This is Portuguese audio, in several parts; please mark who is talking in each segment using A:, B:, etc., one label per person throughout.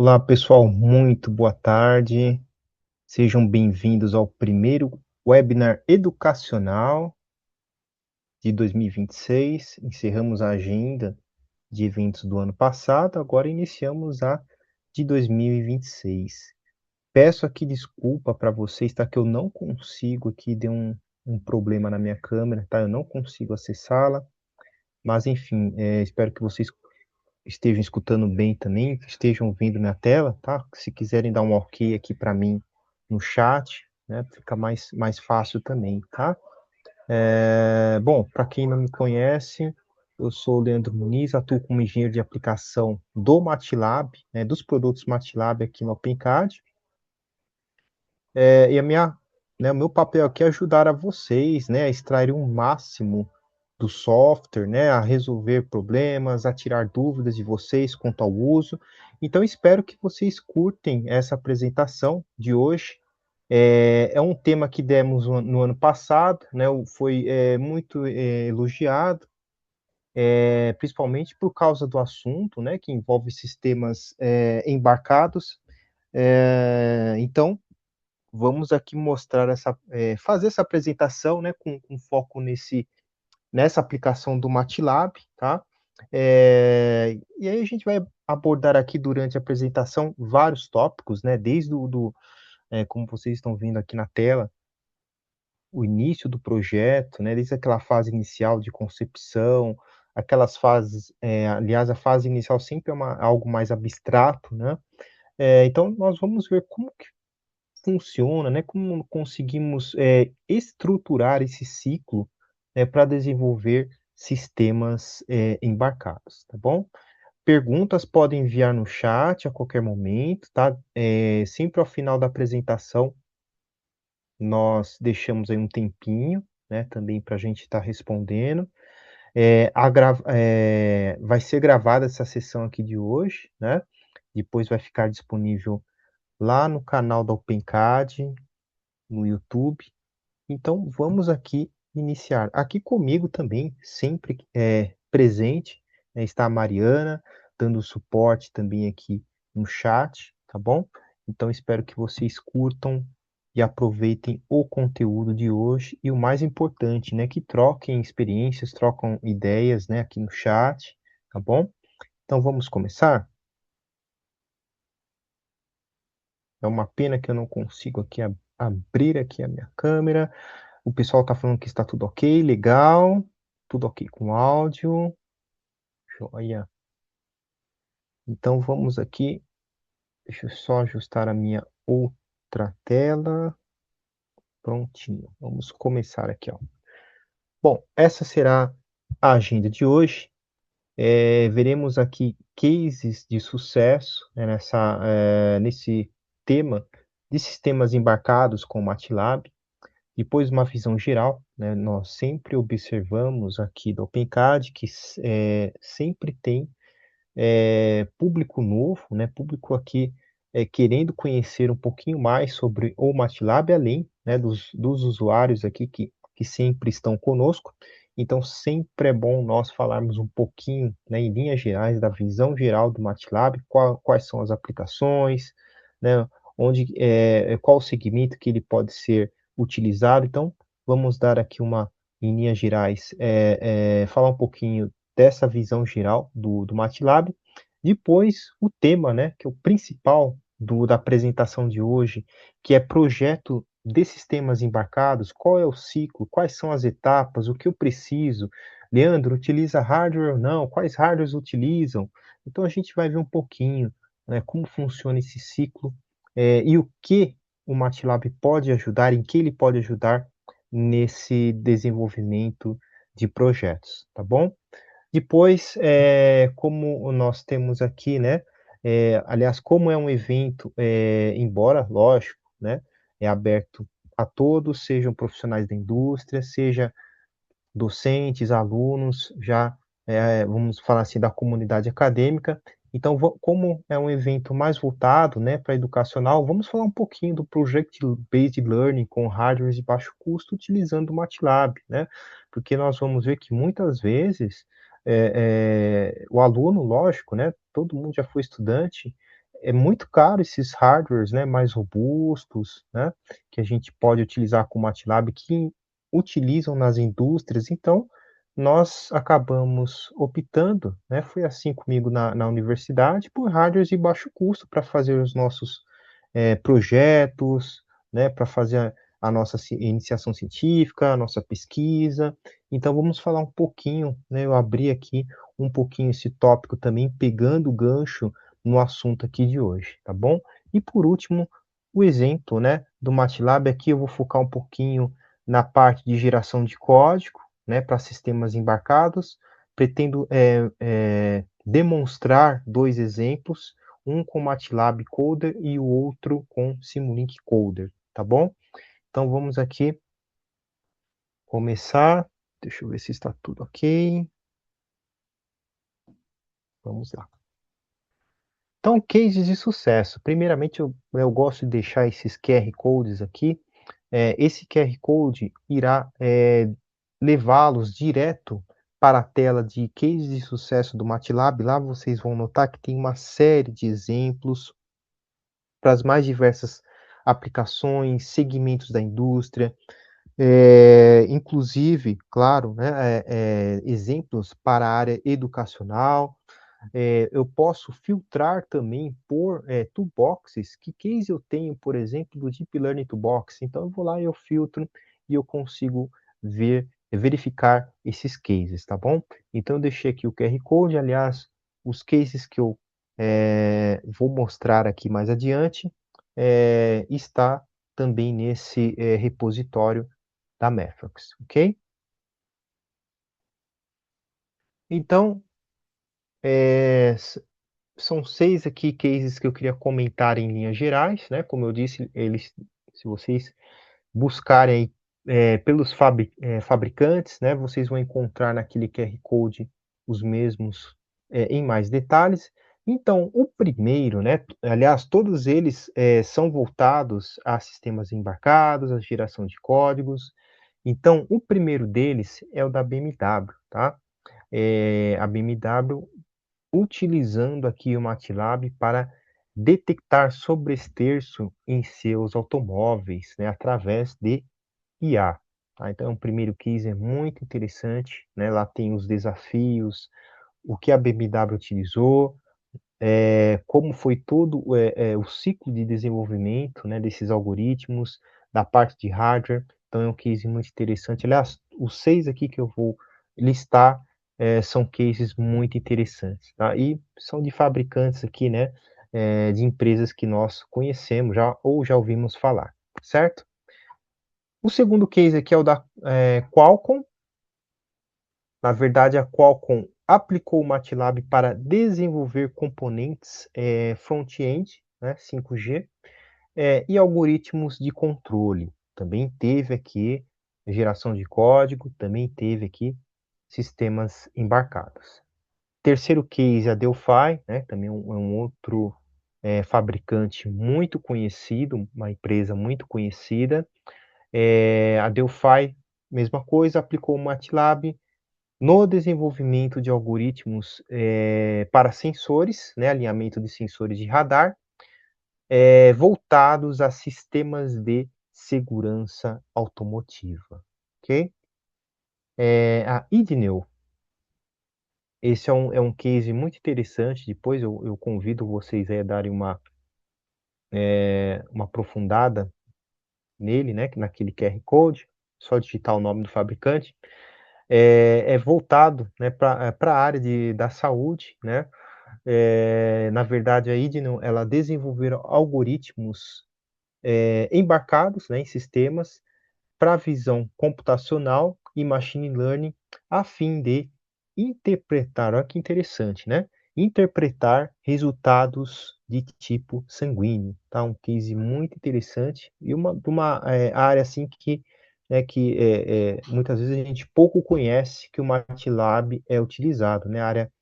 A: Olá, pessoal, muito boa tarde. Sejam bem-vindos ao primeiro webinar educacional de 2026. Encerramos a agenda de eventos do ano passado, agora iniciamos a de 2026. Peço aqui desculpa para vocês, tá? Que eu não consigo aqui, deu um problema na minha câmera, tá? Eu não consigo acessá-la, mas enfim, espero que vocês estejam escutando bem também, que estejam vendo na tela, tá? Se quiserem dar um ok aqui para mim no chat, né? Fica mais fácil também, tá? Bom, para quem não me conhece, eu sou o Leandro Muniz, atuo como engenheiro de aplicação do MATLAB, né, dos produtos MATLAB aqui no OpenCAD, e o meu papel aqui é ajudar a vocês, né, a extrair o máximo do software, né, a resolver problemas, a tirar dúvidas de vocês quanto ao uso. Então, espero que vocês curtem essa apresentação de hoje. É um tema que demos no ano passado, né, foi muito elogiado, principalmente por causa do assunto, né, que envolve sistemas embarcados. Então, vamos aqui mostrar fazer essa apresentação, né, com foco nessa aplicação do MATLAB, tá? E aí a gente vai abordar aqui durante a apresentação vários tópicos, né? Desde como vocês estão vendo aqui na tela, o início do projeto, né? Desde aquela fase inicial de concepção, aquelas fases, aliás, a fase inicial sempre é algo mais abstrato, né? Então nós vamos ver como que funciona, né? Como conseguimos estruturar esse ciclo, para desenvolver sistemas embarcados, tá bom? Perguntas podem enviar no chat a qualquer momento, tá? Sempre ao final da apresentação, nós deixamos aí um tempinho, né? Também para a gente estar respondendo. Vai ser gravada essa sessão aqui de hoje, né? Depois vai ficar disponível lá no canal da OpenCAD, no YouTube. Então, vamos aqui iniciar. Aqui comigo também, sempre presente, né, está a Mariana, dando suporte também aqui no chat, tá bom? Então, espero que vocês curtam e aproveitem o conteúdo de hoje e o mais importante, né, que troquem experiências, trocam ideias, né, aqui no chat, tá bom? Então, vamos começar? É uma pena que eu não consigo aqui abrir aqui a minha câmera. O pessoal tá falando que está tudo ok, legal. Tudo ok com áudio. Joia. Então vamos aqui. Deixa eu só ajustar a minha outra tela. Prontinho. Vamos começar aqui, ó. Bom, essa será a agenda de hoje. Veremos aqui cases de sucesso, né, nesse tema de sistemas embarcados com MATLAB. Depois, uma visão geral, né? Nós sempre observamos aqui do OpenCAD que sempre tem público novo, né? Público aqui querendo conhecer um pouquinho mais sobre o MATLAB, além, né, dos usuários aqui que sempre estão conosco. Então, sempre é bom nós falarmos um pouquinho, né, em linhas gerais, da visão geral do MATLAB, quais são as aplicações, né, qual o segmento que ele pode ser utilizado. Então, vamos dar aqui em linhas gerais, falar um pouquinho dessa visão geral do MATLAB. Depois, o tema, né, que é o principal da apresentação de hoje, que é projeto de sistemas embarcados, qual é o ciclo, quais são as etapas, o que eu preciso. Leandro, utiliza hardware ou não? Quais hardwares utilizam? Então, a gente vai ver um pouquinho, né, como funciona esse ciclo e o que o MATLAB pode ajudar, em que ele pode ajudar nesse desenvolvimento de projetos, tá bom? Depois, como nós temos aqui, né, aliás, como é um evento, embora, lógico, né, é aberto a todos, sejam profissionais da indústria, seja docentes, alunos, já, vamos falar assim, da comunidade acadêmica. Então, como é um evento mais voltado, né, para educacional, vamos falar um pouquinho do Project Based Learning com hardwares de baixo custo, utilizando o MATLAB, né? Porque nós vamos ver que muitas vezes o aluno, lógico, né, todo mundo já foi estudante, é muito caro esses hardwares, né, mais robustos, né, que a gente pode utilizar com o MATLAB, que utilizam nas indústrias. Então, nós acabamos optando, né, foi assim comigo na universidade, por hardwares de baixo custo para fazer os nossos projetos, né, para fazer a nossa iniciação científica, a nossa pesquisa. Então, vamos falar um pouquinho, né, eu abri aqui um pouquinho esse tópico também, pegando o gancho no assunto aqui de hoje, tá bom? E por último, o exemplo, né, do MATLAB aqui eu vou focar um pouquinho na parte de geração de código, né, para sistemas embarcados. Pretendo demonstrar dois exemplos, um com MATLAB Coder e o outro com Simulink Coder, tá bom? Então vamos aqui começar. Deixa eu ver se está tudo ok. Vamos lá. Então, cases de sucesso. Primeiramente, eu gosto de deixar esses QR Codes aqui. Esse QR Code irá levá-los direto para a tela de cases de sucesso do MATLAB. Lá vocês vão notar que tem uma série de exemplos para as mais diversas aplicações, segmentos da indústria, inclusive, claro, né, exemplos para a área educacional. Eu posso filtrar também por toolboxes. Que case eu tenho, por exemplo, do Deep Learning Toolbox? Então, eu vou lá e eu filtro e eu consigo verificar esses cases, tá bom? Então, eu deixei aqui o QR Code. Aliás, os cases que eu vou mostrar aqui mais adiante está também nesse repositório da Mefox, ok? Então, é, são 6 aqui cases que eu queria comentar em linhas gerais, né? Como eu disse, eles, se vocês buscarem pelos fabricantes, né? Vocês vão encontrar naquele QR Code os mesmos em mais detalhes. Então, o primeiro, né? Aliás, todos eles são voltados a sistemas embarcados, a geração de códigos. Então, o primeiro deles é o da BMW, tá? A BMW utilizando aqui o MATLAB para detectar sobresterço em seus automóveis, né, através de IA. Tá? Então, o primeiro case é muito interessante, né? Lá tem os desafios, o que a BMW utilizou, como foi todo o ciclo de desenvolvimento, né, desses algoritmos, da parte de hardware. Então, é um case muito interessante. Aliás, os 6 aqui que eu vou listar são cases muito interessantes, tá? E são de fabricantes aqui, né, de empresas que nós conhecemos já ou já ouvimos falar, certo? O segundo case aqui é o da Qualcomm. Na verdade, a Qualcomm aplicou o MATLAB para desenvolver componentes front-end, né, 5G, e algoritmos de controle. Também teve aqui geração de código, também teve aqui sistemas embarcados. Terceiro case, a Delphi, né, também um outro fabricante muito conhecido, uma empresa muito conhecida. A Delphi, mesma coisa, aplicou o MATLAB no desenvolvimento de algoritmos para sensores, né, alinhamento de sensores de radar, voltados a sistemas de segurança automotiva, ok? A Idnel, esse é um case muito interessante. Depois eu convido vocês a darem uma aprofundada nele, né, naquele QR Code, só digitar o nome do fabricante. É voltado, né, para a área da saúde, né? Na verdade, a Idno, ela desenvolveu algoritmos embarcados, né, em sistemas para visão computacional e machine learning, a fim de interpretar, olha que interessante, né? Interpretar resultados de tipo sanguíneo, tá? Um case muito interessante e uma área assim que muitas vezes a gente pouco conhece que o MATLAB é utilizado, né? A área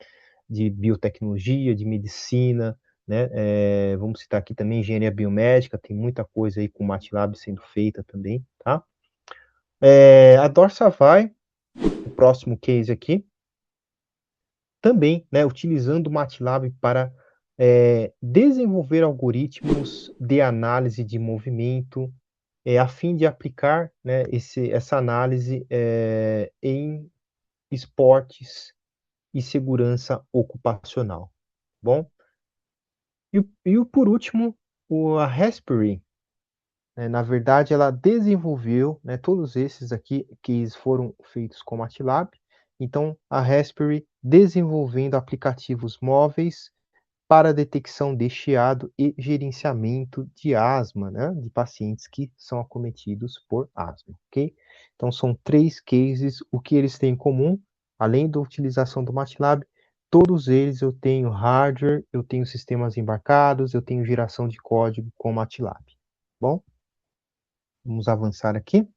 A: de biotecnologia, de medicina, né? Vamos citar aqui também engenharia biomédica, tem muita coisa aí com o MATLAB sendo feita também, tá? A DorsaVai, o próximo case aqui, também, né, utilizando o MATLAB para desenvolver algoritmos de análise de movimento, a fim de aplicar, né, essa análise em esportes e segurança ocupacional. Bom, por último, a Raspberry, na verdade, ela desenvolveu, né, todos esses aqui que foram feitos com MATLAB. Então, a Raspberry desenvolvendo aplicativos móveis para detecção de chiado e gerenciamento de asma, né, de pacientes que são acometidos por asma, ok? Então, são três cases. O que eles têm em comum, além da utilização do MATLAB, todos eles eu tenho hardware, eu tenho sistemas embarcados, eu tenho geração de código com MATLAB. Bom, vamos avançar aqui.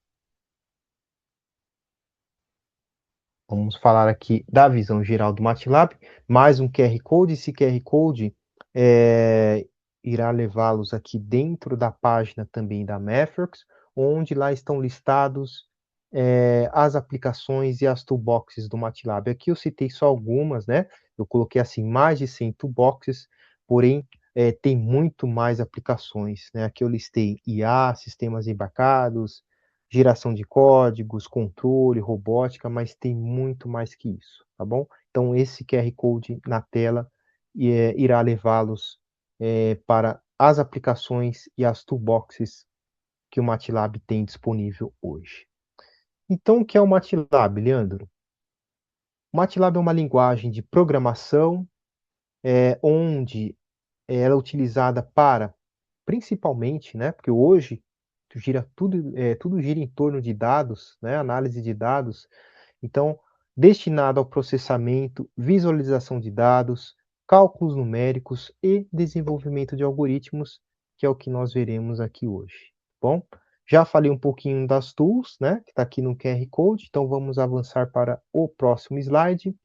A: Vamos falar aqui da visão geral do MATLAB, mais um QR Code. Esse QR Code irá levá-los aqui dentro da página também da Mathworks, onde lá estão listados as aplicações e as toolboxes do MATLAB. Aqui eu citei só algumas, né? Eu coloquei assim mais de 100 toolboxes, porém tem muito mais aplicações, né? Aqui eu listei IA, sistemas embarcados, geração de códigos, controle, robótica, mas tem muito mais que isso, tá bom? Então, esse QR Code na tela irá levá-los para as aplicações e as toolboxes que o MATLAB tem disponível hoje. Então, o que é o MATLAB, Leandro? O MATLAB é uma linguagem de programação onde ela é utilizada para, principalmente, né, porque hoje tudo gira em torno de dados, né, análise de dados, então, destinado ao processamento, visualização de dados, cálculos numéricos e desenvolvimento de algoritmos, que é o que nós veremos aqui hoje. Bom, já falei um pouquinho das tools, né, que está aqui no QR Code, então vamos avançar para o próximo slide.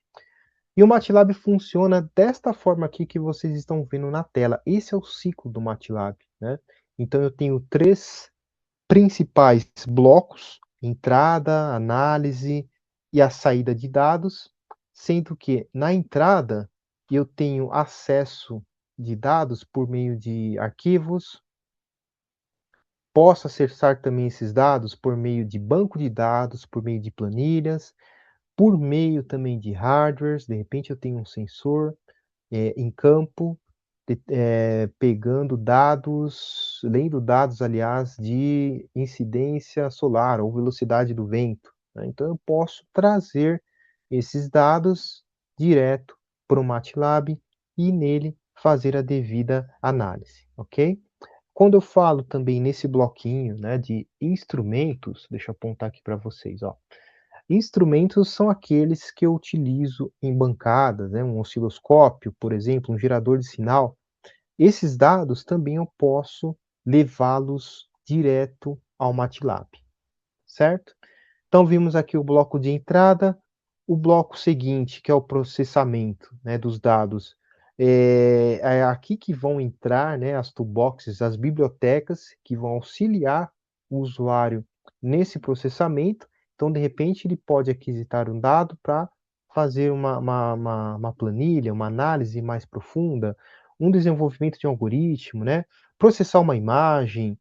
A: E o MATLAB funciona desta forma aqui que vocês estão vendo na tela. Esse é o ciclo do MATLAB, né? Então eu tenho três principais blocos: entrada, análise e a saída de dados, sendo que na entrada eu tenho acesso de dados por meio de arquivos, posso acessar também esses dados por meio de banco de dados, por meio de planilhas, por meio também de hardwares. De repente eu tenho um sensor em campo, pegando dados, lendo dados, aliás, de incidência solar ou velocidade do vento, né? Então, eu posso trazer esses dados direto para o MATLAB e nele fazer a devida análise, ok? Quando eu falo também nesse bloquinho, né, de instrumentos, deixa eu apontar aqui para vocês, ó. Instrumentos são aqueles que eu utilizo em bancadas, né, um osciloscópio, por exemplo, um gerador de sinal. Esses dados também eu posso levá-los direto ao MATLAB, certo? Então vimos aqui o bloco de entrada, o bloco seguinte, que é o processamento, né, dos dados. É aqui que vão entrar, né, as toolboxes, as bibliotecas que vão auxiliar o usuário nesse processamento. Então, de repente, ele pode aquisitar um dado para fazer uma planilha, uma análise mais profunda, um desenvolvimento de um algoritmo, né? Processar uma imagem,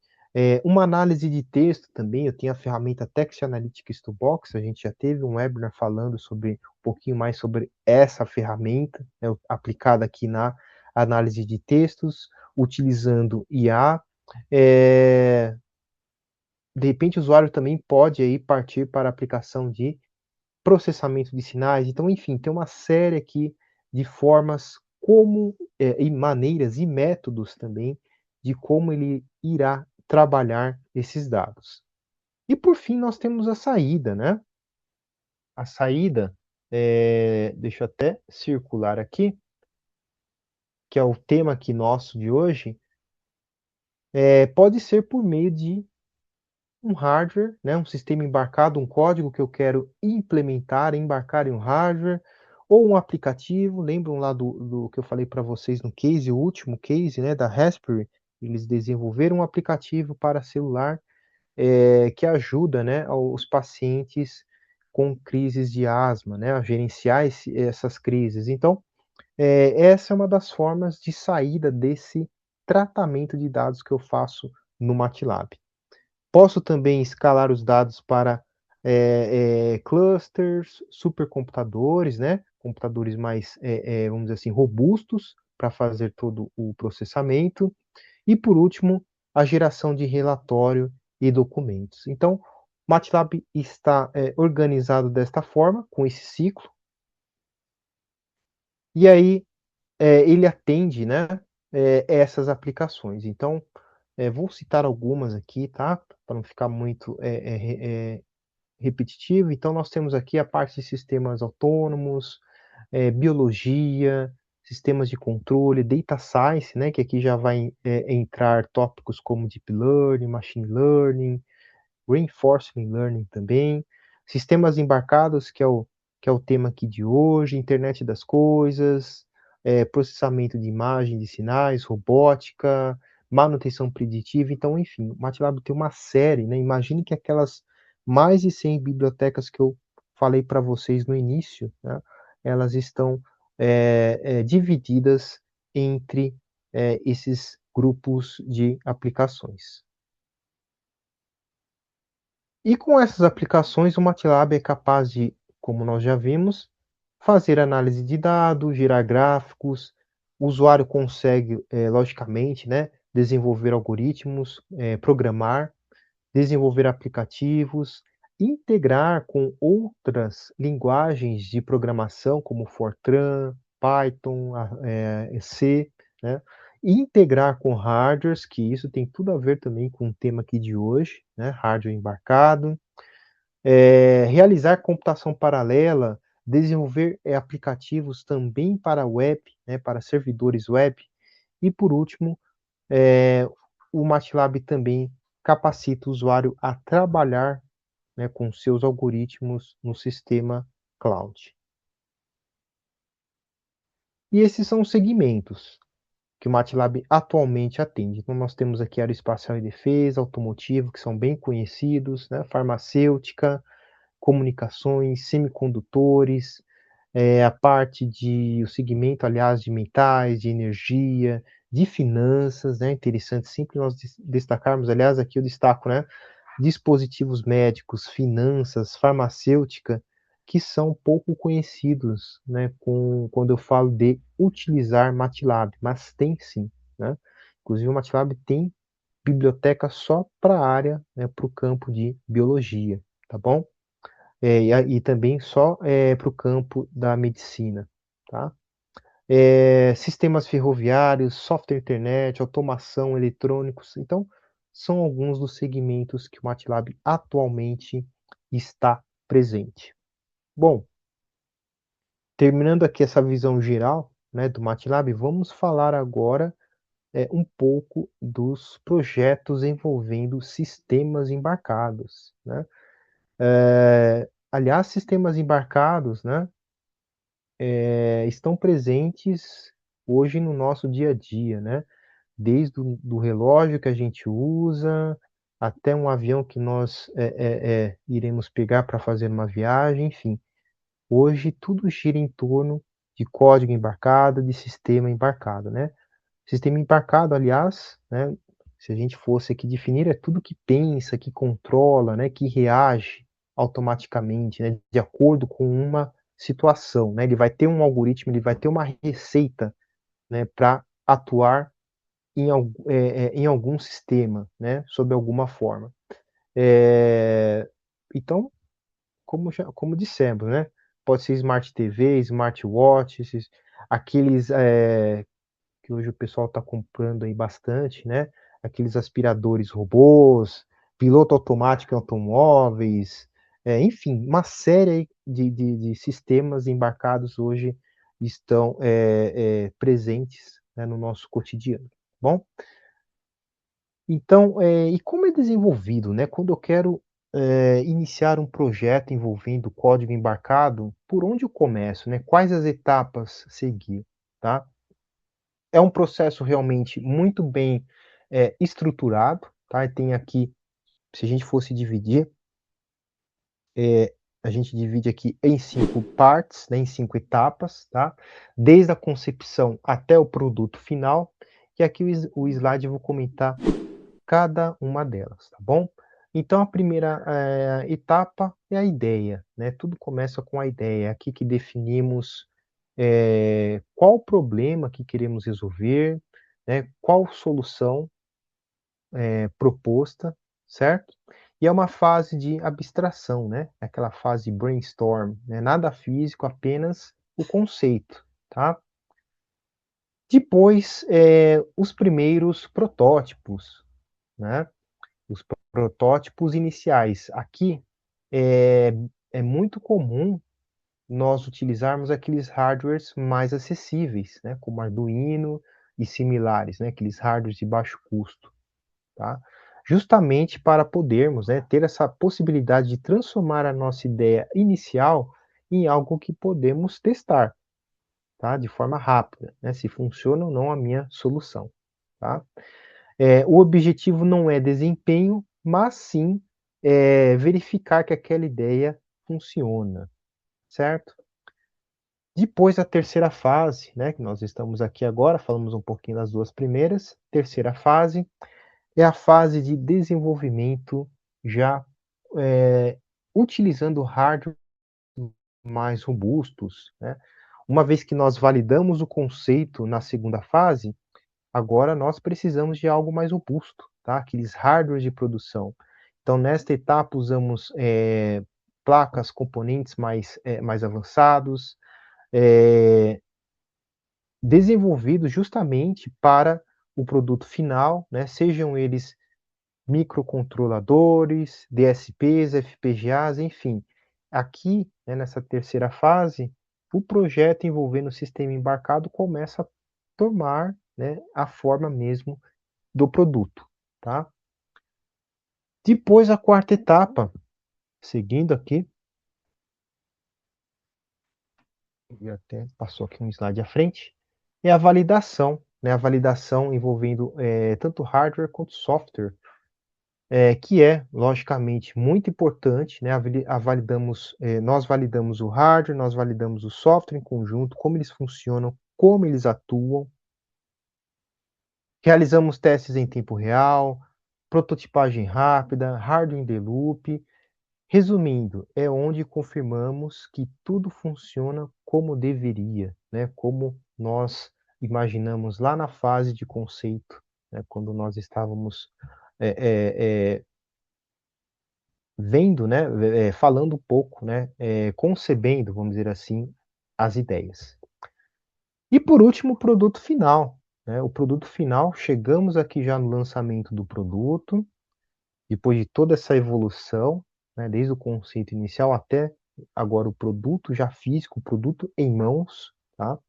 A: uma análise de texto também. Eu tenho a ferramenta Text Analytics Toolbox. A gente já teve um webinar falando sobre um pouquinho mais sobre essa ferramenta, né, aplicada aqui na análise de textos, utilizando IA. De repente, o usuário também pode aí partir para a aplicação de processamento de sinais. Então, enfim, tem uma série aqui de formas como e maneiras e métodos também de como ele irá trabalhar esses dados. E por fim, nós temos a saída, né? A saída, deixa eu até circular aqui, que é o tema aqui nosso de hoje, pode ser por meio de um hardware, né, um sistema embarcado, um código que eu quero implementar, embarcar em um hardware, ou um aplicativo. Lembram lá do que eu falei para vocês no case, o último case, né, da Raspberry? Eles desenvolveram um aplicativo para celular que ajuda, né, os pacientes com crises de asma, né, a gerenciar essas crises. Então, Essa é uma das formas de saída desse tratamento de dados que eu faço no MATLAB. Posso também escalar os dados para clusters, supercomputadores, né? Computadores mais, vamos dizer assim, robustos para fazer todo o processamento. E por último, a geração de relatório e documentos. Então, o MATLAB está organizado desta forma, com esse ciclo, e aí ele atende, né, essas aplicações. Então, vou citar algumas aqui, tá? Para não ficar muito repetitivo. Então, nós temos aqui a parte de sistemas autônomos, biologia, sistemas de controle, data science, né? Que aqui já vai entrar tópicos como deep learning, machine learning, reinforcement learning também, sistemas embarcados, que é o tema aqui de hoje, internet das coisas, processamento de imagem, de sinais, robótica, manutenção preditiva, então, enfim, o MATLAB tem uma série, né? Imagine que aquelas mais de 100 bibliotecas que eu falei para vocês no início, né? Elas estão divididas entre esses grupos de aplicações. E com essas aplicações, o MATLAB é capaz de, como nós já vimos, fazer análise de dados, gerar gráficos. O usuário consegue, logicamente, né, desenvolver algoritmos, programar, desenvolver aplicativos, integrar com outras linguagens de programação, como Fortran, Python, C, né? E integrar com hardwares, que isso tem tudo a ver também com o tema aqui de hoje, né? Hardware embarcado, realizar computação paralela, desenvolver aplicativos também para web, né? Para servidores web, e por último, o MATLAB também capacita o usuário a trabalhar, né, com seus algoritmos no sistema cloud. E esses são os segmentos que o MATLAB atualmente atende. Então, nós temos aqui aeroespacial e defesa, automotivo, que são bem conhecidos, né, farmacêutica, comunicações, semicondutores, a parte de o segmento, aliás, de metais, de energia, de finanças, né? Interessante sempre nós destacarmos, aliás, aqui eu destaco, né? Dispositivos médicos, finanças, farmacêutica, que são pouco conhecidos, né? Quando eu falo de utilizar MATLAB, mas tem sim, né? Inclusive o MATLAB tem biblioteca só para a área, né? Para o campo de biologia, tá bom? E também só para o campo da medicina, tá? Sistemas ferroviários, software internet, automação, eletrônicos. Então, são alguns dos segmentos que o MATLAB atualmente está presente. Bom, terminando aqui essa visão geral, né, do MATLAB, vamos falar agora um pouco dos projetos envolvendo sistemas embarcados, né? Aliás, sistemas embarcados, né, estão presentes hoje no nosso dia a dia, né? Desde o do relógio que a gente usa, até um avião que nós iremos pegar para fazer uma viagem, enfim. Hoje tudo gira em torno de código embarcado, de sistema embarcado, né? Sistema embarcado, aliás, né, se a gente fosse aqui definir, é tudo que pensa, que controla, né, que reage automaticamente, né, de acordo com uma situação, né? Ele vai ter um algoritmo, ele vai ter uma receita, né, para atuar em algum sistema, né, sob alguma forma. É, então, como dissemos, né, pode ser Smart TV, smartwatches, aqueles que hoje o pessoal está comprando aí bastante, né? Aqueles aspiradores robôs, piloto automático em automóveis, enfim, uma série de sistemas embarcados hoje estão presentes, né, no nosso cotidiano. Bom, então, e como é desenvolvido, né? Quando eu quero iniciar um projeto envolvendo código embarcado, por onde eu começo, né? Quais as etapas seguir, tá? É um processo realmente muito bem estruturado, tá? E tem aqui, se a gente fosse dividir, a gente divide aqui em 5 partes, né, em 5 etapas, tá? Desde a concepção até o produto final. E aqui o slide eu vou comentar cada uma delas, tá bom? Então a primeira, etapa é a ideia, né, tudo começa com a ideia, é aqui que definimos, qual o problema que queremos resolver, né, qual solução, proposta, certo? E é uma fase de abstração, né, aquela fase brainstorm, né, nada físico, apenas o conceito, tá? Depois, os primeiros protótipos, né? Os protótipos iniciais. Aqui é, é muito comum nós utilizarmos aqueles hardwares mais acessíveis, né, como Arduino e similares, né, aqueles hardwares de baixo custo, tá? Justamente para podermos, né, ter essa possibilidade de transformar a nossa ideia inicial em algo que podemos testar, tá? De forma rápida, né, se funciona ou não a minha solução, tá? O objetivo não é desempenho, mas sim verificar que aquela ideia funciona, certo? Depois a terceira fase, né, que nós estamos aqui agora, falamos um pouquinho das duas primeiras. Terceira fase é a fase de desenvolvimento já utilizando hardware mais robustos, né? Uma vez que nós validamos o conceito na segunda fase, agora nós precisamos de algo mais robusto, tá? Aqueles hardwares de produção. Então, nesta etapa, usamos placas, componentes mais avançados, desenvolvidos justamente para o produto final, né? Sejam eles microcontroladores, DSPs, FPGAs, enfim. Aqui, né, nessa terceira fase, o projeto envolvendo o sistema embarcado começa a tomar, né, a forma mesmo do produto, tá? Depois a quarta etapa, seguindo aqui, e até passou aqui um slide à frente, é a validação, né? A validação envolvendo tanto hardware quanto software, que é logicamente muito importante, né? Nós validamos o hardware, nós validamos o software em conjunto, como eles funcionam, como eles atuam, realizamos testes em tempo real, prototipagem rápida, hardware in the loop. Resumindo, é onde confirmamos que tudo funciona como deveria, né, como nós imaginamos lá na fase de conceito, né, quando nós estávamos eh eh vendo, né, falando um pouco, né, concebendo, vamos dizer assim, as ideias. E por último, o produto final, né, o produto final, chegamos aqui já no lançamento do produto, depois de toda essa evolução, né, desde o conceito inicial até agora o produto já físico, o produto em mãos, tá?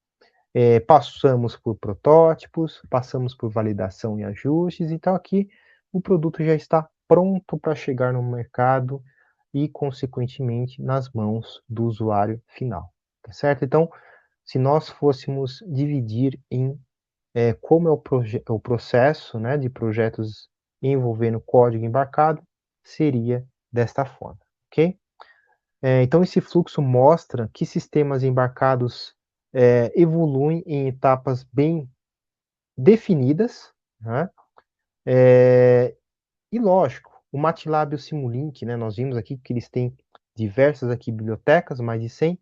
A: Passamos por protótipos, passamos por validação e ajustes, então aqui o produto já está pronto para chegar no mercado e, consequentemente, nas mãos do usuário final, tá certo? Então, se nós fôssemos dividir em como é o processo, né, de projetos envolvendo código embarcado, seria desta forma, ok? Então esse fluxo mostra que sistemas embarcados evoluem em etapas bem definidas, né? E lógico, o MATLAB e o Simulink, né, nós vimos aqui que eles têm diversas aqui bibliotecas, mais de 100,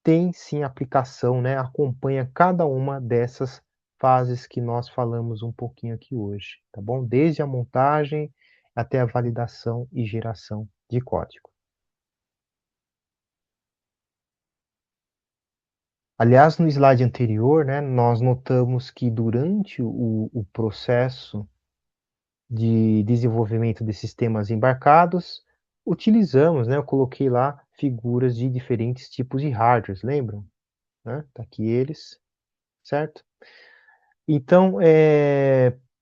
A: tem sim aplicação, né, acompanha cada uma dessas fases que nós falamos um pouquinho aqui hoje, tá bom? Desde a montagem até a validação e geração de código. Aliás, no slide anterior, né, nós notamos que durante o processo de desenvolvimento de sistemas embarcados, utilizamos, né, eu coloquei lá figuras de diferentes tipos de hardwares, lembram? Né? Tá aqui eles, certo? Então,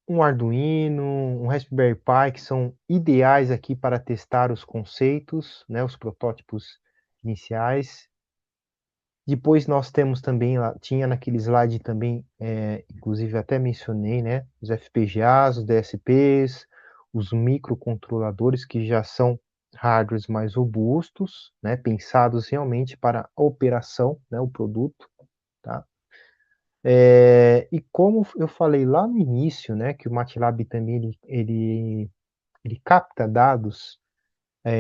A: um Arduino, um Raspberry Pi, que são ideais aqui para testar os conceitos, né, os protótipos iniciais. Depois nós temos também, lá, tinha naquele slide também, inclusive até mencionei, né, os FPGAs, os DSPs, os microcontroladores que já são hardwares mais robustos, né, pensados realmente para a operação, né, o produto, tá. E como eu falei lá no início, né, que o MATLAB também ele capta dados,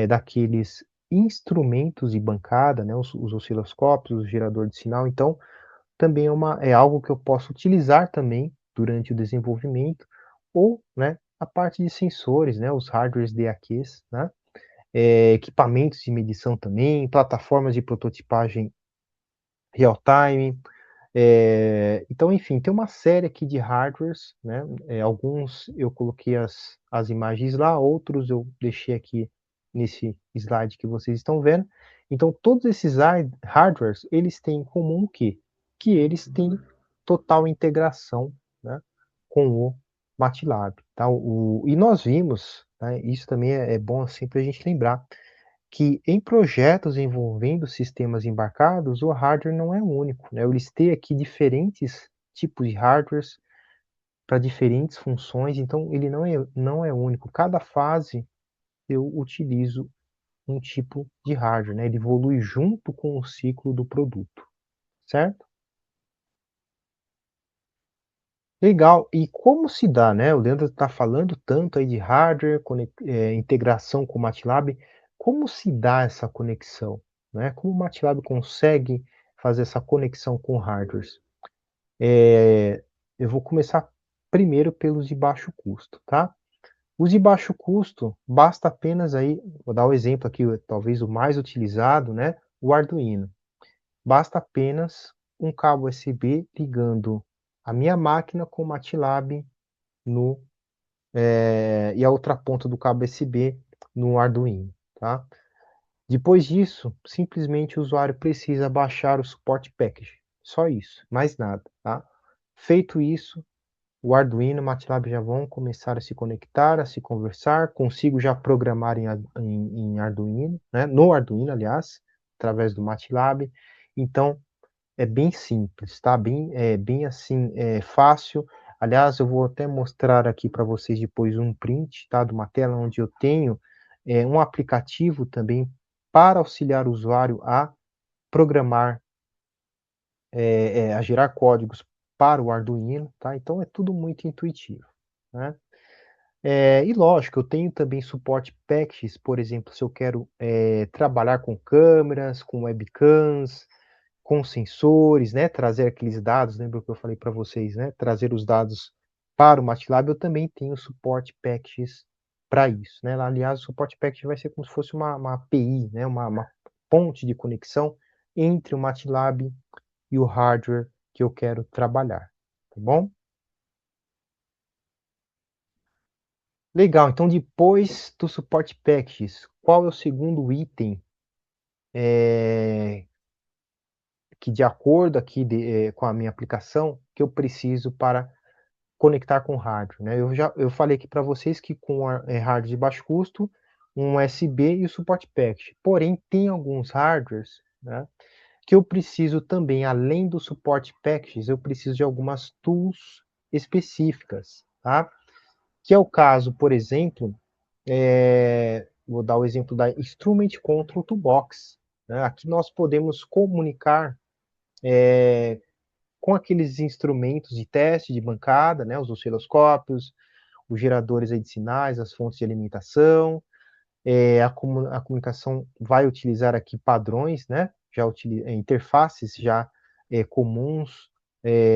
A: daqueles instrumentos de bancada, né, os osciloscópios, o gerador de sinal, então também é algo que eu posso utilizar também durante o desenvolvimento ou, né, a parte de sensores, né, os hardwares DAQs, né, equipamentos de medição também, plataformas de prototipagem real time. Então, enfim, tem uma série aqui de hardwares, né? Alguns eu coloquei as imagens lá, outros eu deixei aqui nesse slide que vocês estão vendo. Então, todos esses hardwares, eles têm em comum o quê? Que eles têm total integração, né, com o MATLAB, tá? E nós vimos, né, isso também é bom sempre a gente lembrar, que em projetos envolvendo sistemas embarcados, o hardware não é único, né? Eu listei aqui diferentes tipos de hardwares para diferentes funções, então ele não é único. Cada fase eu utilizo um tipo de hardware, né? Ele evolui junto com o ciclo do produto, certo? Legal. E como se dá, né? O Leandro está falando tanto aí de hardware, integração com o MATLAB. Como se dá essa conexão, né? Como o MATLAB consegue fazer essa conexão com hardwares? Eu vou começar primeiro pelos de baixo custo, tá? Os de baixo custo, basta apenas aí, vou dar o exemplo aqui, talvez o mais utilizado, né? O Arduino. Basta apenas um cabo USB ligando a minha máquina com o MATLAB no, e a outra ponta do cabo USB no Arduino, tá? Depois disso, simplesmente o usuário precisa baixar o suporte package, só isso, mais nada, tá? Feito isso, o Arduino e o MATLAB já vão começar a se conectar, a se conversar, consigo já programar em Arduino, né? No Arduino, aliás, através do MATLAB. Então, é bem simples, tá? Bem assim, fácil. Aliás, eu vou até mostrar aqui para vocês depois um print, tá? De uma tela onde eu tenho um aplicativo também para auxiliar o usuário a programar, a gerar códigos para o Arduino, tá? Então é tudo muito intuitivo, né? E lógico, eu tenho também suporte packages, por exemplo, se eu quero trabalhar com câmeras, com webcams, com sensores, né, trazer aqueles dados, lembra que eu falei para vocês, né, trazer os dados para o MATLAB, eu também tenho suporte packages para isso, né. Aliás, o suporte package vai ser como se fosse uma API, né, uma ponte de conexão entre o MATLAB e o hardware que eu quero trabalhar, tá bom? Legal, então depois do suporte packages, qual é o segundo item, eh, que de acordo aqui com a minha aplicação, que eu preciso para conectar com hardware, né. Eu falei aqui para vocês que com hardware de baixo custo, um USB e o suporte package. Porém, tem alguns hardwares, né, que eu preciso também, além do suporte packages, eu preciso de algumas tools específicas, tá. Que é o caso, por exemplo, vou dar o exemplo da Instrument Control Toolbox, né. Aqui nós podemos comunicar com aqueles instrumentos de teste de bancada, né, os osciloscópios, os geradores aí de sinais, as fontes de alimentação, a comunicação vai utilizar aqui padrões, né, interfaces já comuns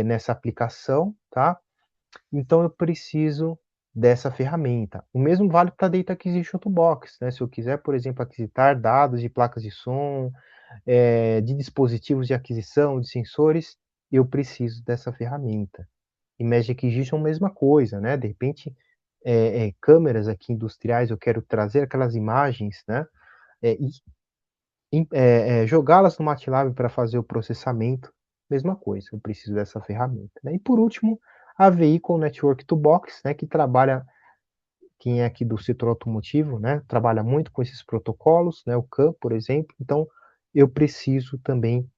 A: nessa aplicação, tá? Então eu preciso dessa ferramenta. O mesmo vale para Data Acquisition Toolbox, né? Se eu quiser, por exemplo, aquisitar dados de placas de som, de dispositivos de aquisição, de sensores, eu preciso dessa ferramenta. Em Magic Acquisition, mesma coisa, né? De repente, câmeras aqui industriais, eu quero trazer aquelas imagens, né? E jogá-las no MATLAB para fazer o processamento, mesma coisa, eu preciso dessa ferramenta, né? E por último, a Vehicle Network Toolbox, né? Que trabalha, quem é aqui do setor automotivo, né? Trabalha muito com esses protocolos, né? O CAN, por exemplo. Então, eu preciso também,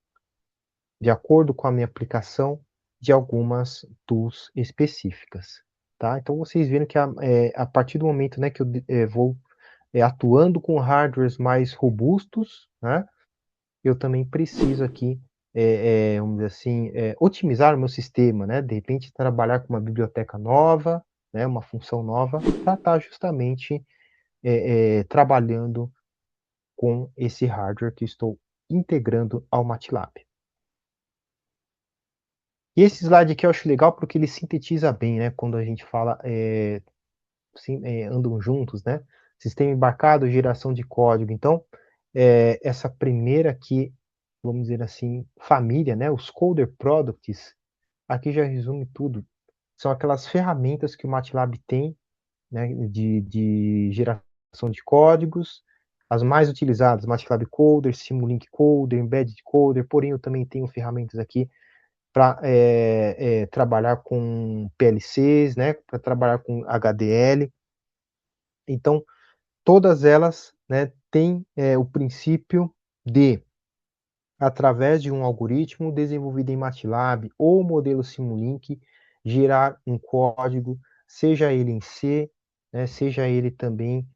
A: de acordo com a minha aplicação, de algumas tools específicas, tá? Então vocês viram que a partir do momento, né, que eu vou atuando com hardwares mais robustos, né? Eu também preciso aqui, vamos dizer assim, otimizar o meu sistema, né? De repente trabalhar com uma biblioteca nova, né? Uma função nova, para estar justamente trabalhando com esse hardware que estou integrando ao MATLAB. E esse slide aqui eu acho legal porque ele sintetiza bem, né? Quando a gente fala, andam juntos, né? Sistema embarcado, geração de código. Então, essa primeira aqui, vamos dizer assim, família, né? Os Coder Products, aqui já resume tudo. São aquelas ferramentas que o MATLAB tem, né? De geração de códigos, as mais utilizadas, MATLAB Coder, Simulink Coder, Embedded Coder, porém eu também tenho ferramentas aqui para trabalhar com PLCs, né? Para trabalhar com HDL. Então, todas elas, né, têm o princípio de, através de um algoritmo desenvolvido em MATLAB ou modelo Simulink, gerar um código, seja ele em C, né, seja ele também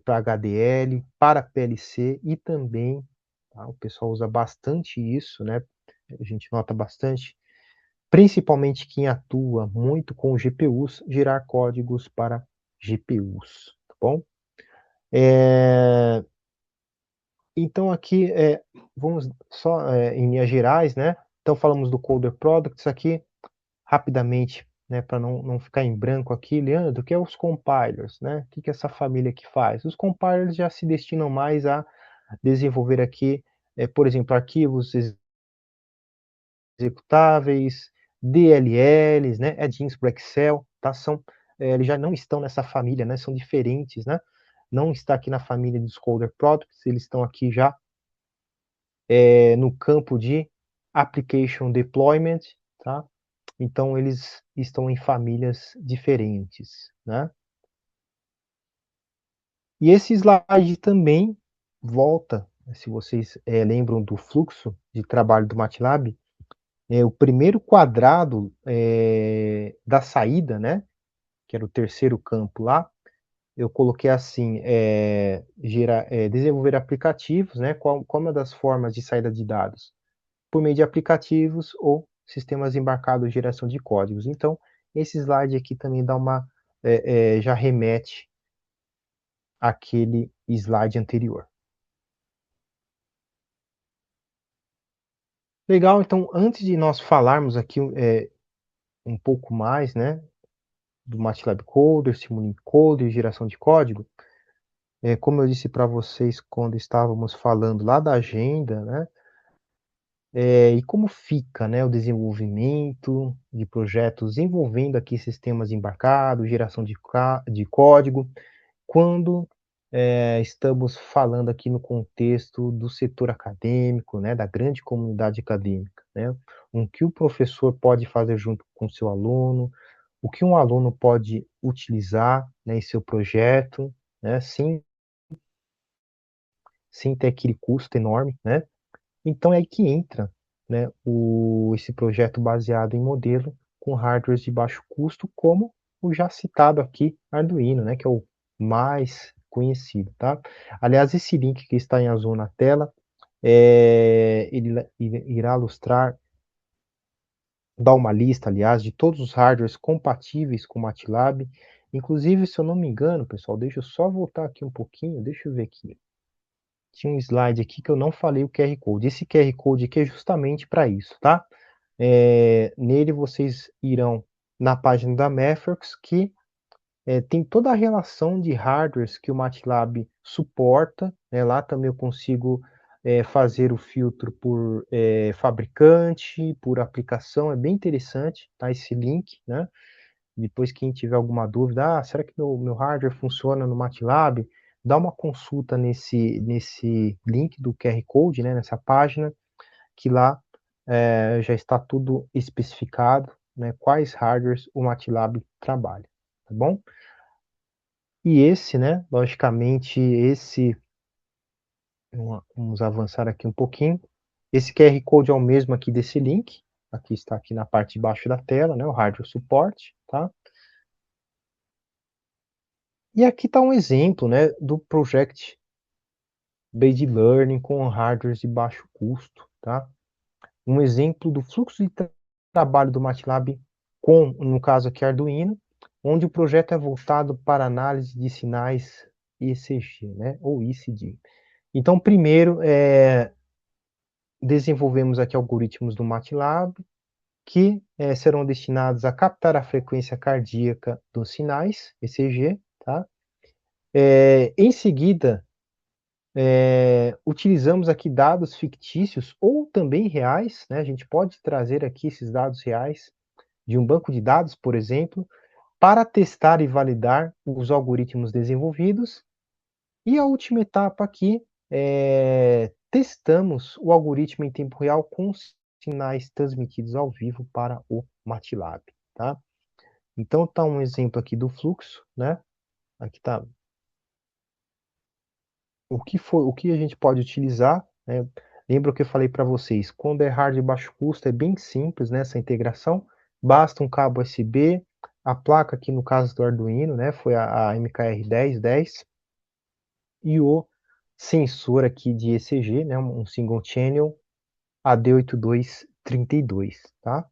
A: para HDL, para PLC e também, tá, o pessoal usa bastante isso, né, a gente nota bastante, principalmente quem atua muito com GPUs, gerar códigos para GPUs, tá bom? Então aqui, vamos só em linhas gerais, né? Então falamos do Coder Products aqui, rapidamente, né, para não ficar em branco aqui, Leandro, o que é os compilers, né? O que que essa família aqui faz? Os compilers já se destinam mais a desenvolver aqui, por exemplo, arquivos executáveis, DLLs, né? Add-ins para Excel, tá? Eles já não estão nessa família, né? São diferentes, né? Não está aqui na família dos Coder Products, eles estão aqui já no campo de Application Deployment, tá? Então, eles estão em famílias diferentes, né? E esse slide também volta, se vocês lembram do fluxo de trabalho do MATLAB, o primeiro quadrado da saída, né? Que era o terceiro campo lá, eu coloquei assim, desenvolver aplicativos, né? Qual é uma das formas de saída de dados? Por meio de aplicativos ou sistemas embarcados de geração de códigos. Então, esse slide aqui também dá já remete àquele slide anterior. Legal, então, antes de nós falarmos aqui um pouco mais, né, do MATLAB Coder, Simulink Coder, geração de código, como eu disse para vocês quando estávamos falando lá da agenda, né, e como fica, né, o desenvolvimento de projetos envolvendo aqui sistemas embarcados, geração de código, quando estamos falando aqui no contexto do setor acadêmico, né, da grande comunidade acadêmica, né, o que o professor pode fazer junto com o seu aluno, o que um aluno pode utilizar, né, em seu projeto, né, sem ter aquele custo enorme, né? Então é aí que entra, né, esse projeto baseado em modelo com hardwares de baixo custo, como o já citado aqui Arduino, né, que é o mais conhecido, tá? Aliás, esse link que está em azul na tela, ele irá ilustrar, dar uma lista, aliás, de todos os hardwares compatíveis com o MATLAB. Inclusive, se eu não me engano, pessoal, deixa eu só voltar aqui um pouquinho, deixa eu ver aqui. Tinha um slide aqui que eu não falei o QR Code. Esse QR Code aqui é justamente para isso, tá? Nele vocês irão na página da Mathworks, que tem toda a relação de hardwares que o MATLAB suporta, né? Lá também eu consigo fazer o filtro por fabricante, por aplicação, é bem interessante, tá? Esse link, né? Depois quem tiver alguma dúvida, será que meu hardware funciona no MATLAB? Dá uma consulta nesse link do QR Code, né? Nessa página, que lá já está tudo especificado, né, quais hardwares o MATLAB trabalha, tá bom? E esse, né, logicamente, vamos avançar aqui um pouquinho, esse QR Code é o mesmo aqui desse link, aqui está aqui na parte de baixo da tela, né, o hardware suporte, tá? E aqui está um exemplo, né, do Project Based Learning com hardwares de baixo custo, tá? Um exemplo do fluxo de trabalho do MATLAB com, no caso aqui, Arduino, onde o projeto é voltado para análise de sinais ECG, né, ou ECG. Então, primeiro, desenvolvemos aqui algoritmos do MATLAB que serão destinados a captar a frequência cardíaca dos sinais ECG, tá? Em seguida, utilizamos aqui dados fictícios ou também reais, né? A gente pode trazer aqui esses dados reais de um banco de dados, por exemplo, para testar e validar os algoritmos desenvolvidos. E a última etapa aqui testamos o algoritmo em tempo real com os sinais transmitidos ao vivo para o MATLAB, tá? Então tá um exemplo aqui do fluxo, né? Aqui tá o que a gente pode utilizar, né? Lembra que eu falei para vocês, quando é hard de baixo custo é bem simples, né, essa integração, basta um cabo USB, a placa aqui no caso do Arduino, né, foi a MKR1010, e o sensor aqui de ECG, né, um single channel AD8232, tá?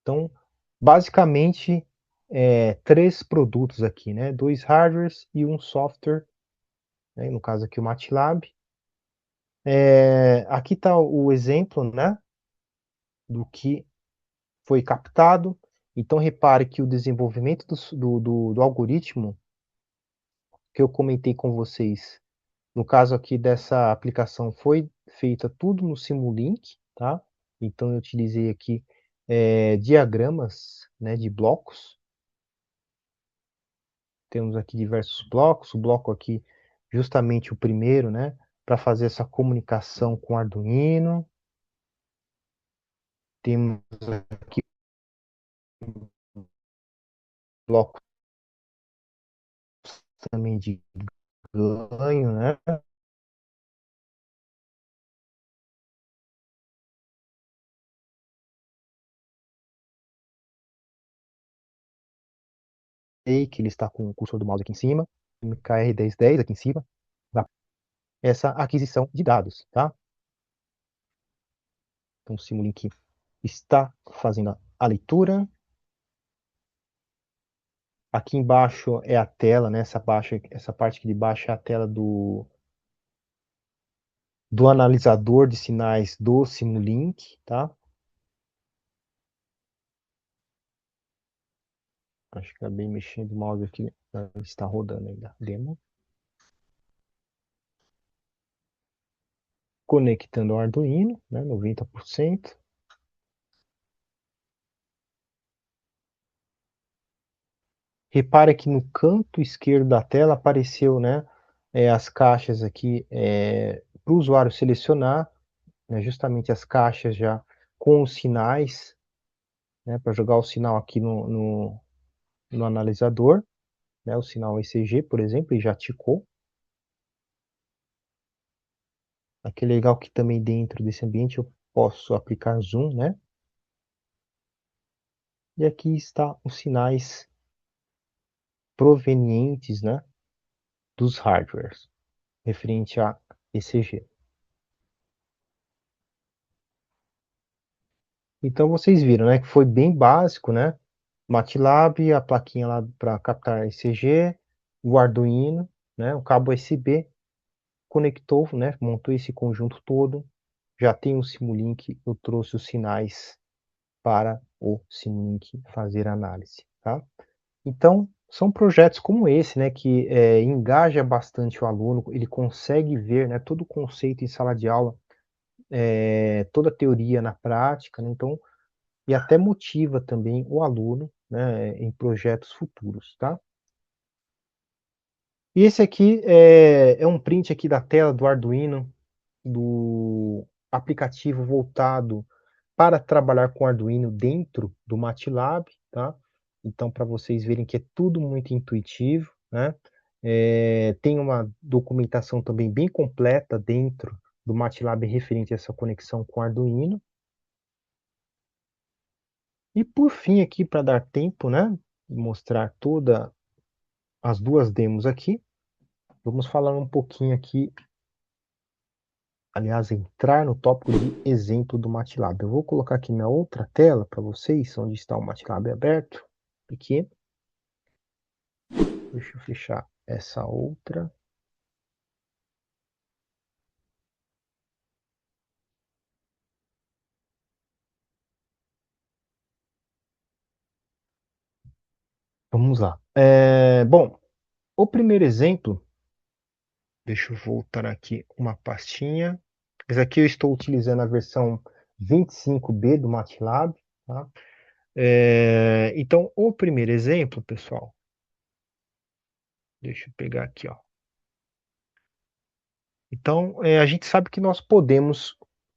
A: Então, basicamente, três produtos aqui, né, dois hardwares e um software, né, no caso aqui o MATLAB. Aqui está o exemplo, né, do que foi captado. Então, repare que o desenvolvimento do algoritmo que eu comentei com vocês, no caso aqui dessa aplicação, foi feita tudo no Simulink, tá? Então, eu utilizei aqui diagramas, né, de blocos. Temos aqui diversos blocos. O bloco aqui, justamente o primeiro, né, para fazer essa comunicação com o Arduino. Temos aqui blocos também de ganho, né? E que ele está com o cursor do mouse aqui em cima, MKR1010 aqui em cima, tá? Essa aquisição de dados, tá? Então o Simulink está fazendo a leitura. Aqui embaixo é a tela, né? Essa parte aqui de baixo é a tela do analisador de sinais do Simulink, tá? Acho que acabei mexendo o mouse aqui, está rodando ainda a demo. Conectando ao Arduino, né, 90%. Repare que no canto esquerdo da tela apareceu, né, as caixas aqui para o usuário selecionar, né, justamente as caixas já com os sinais, né, para jogar o sinal aqui no analisador, né, o sinal ECG, por exemplo, e já ticou. Aqui é legal que também dentro desse ambiente eu posso aplicar zoom, né? E aqui está os sinais provenientes, né, dos hardwares, referente a ECG. Então vocês viram, né, que foi bem básico, né? MATLAB, a plaquinha lá para captar ECG, o Arduino, né, o cabo USB, conectou, né, montou esse conjunto todo. Já tem o Simulink, eu trouxe os sinais para o Simulink fazer análise, tá? Então, são projetos como esse, né, que engaja bastante o aluno, ele consegue ver, né, todo o conceito em sala de aula, toda a teoria na prática, né, então, e até motiva também o aluno, né, em projetos futuros, tá? E esse aqui é um print aqui da tela do Arduino, do aplicativo voltado para trabalhar com Arduino dentro do MATLAB, tá? Então, para vocês verem que é tudo muito intuitivo, né? Tem uma documentação também bem completa dentro do MATLAB referente a essa conexão com Arduino. E por fim aqui, para dar tempo, né? Mostrar toda as duas demos aqui. Vamos falar um pouquinho aqui, aliás, entrar no tópico de exemplo do MATLAB. Eu vou colocar aqui na outra tela para vocês, onde está o MATLAB aberto. Aqui. Deixa eu fechar essa outra. Vamos lá. Bom, o primeiro exemplo, deixa eu voltar aqui uma pastinha. Esse aqui eu estou utilizando a versão 25B do MATLAB, tá? Então, o primeiro exemplo, pessoal, deixa eu pegar aqui, ó. Então, a gente sabe que nós podemos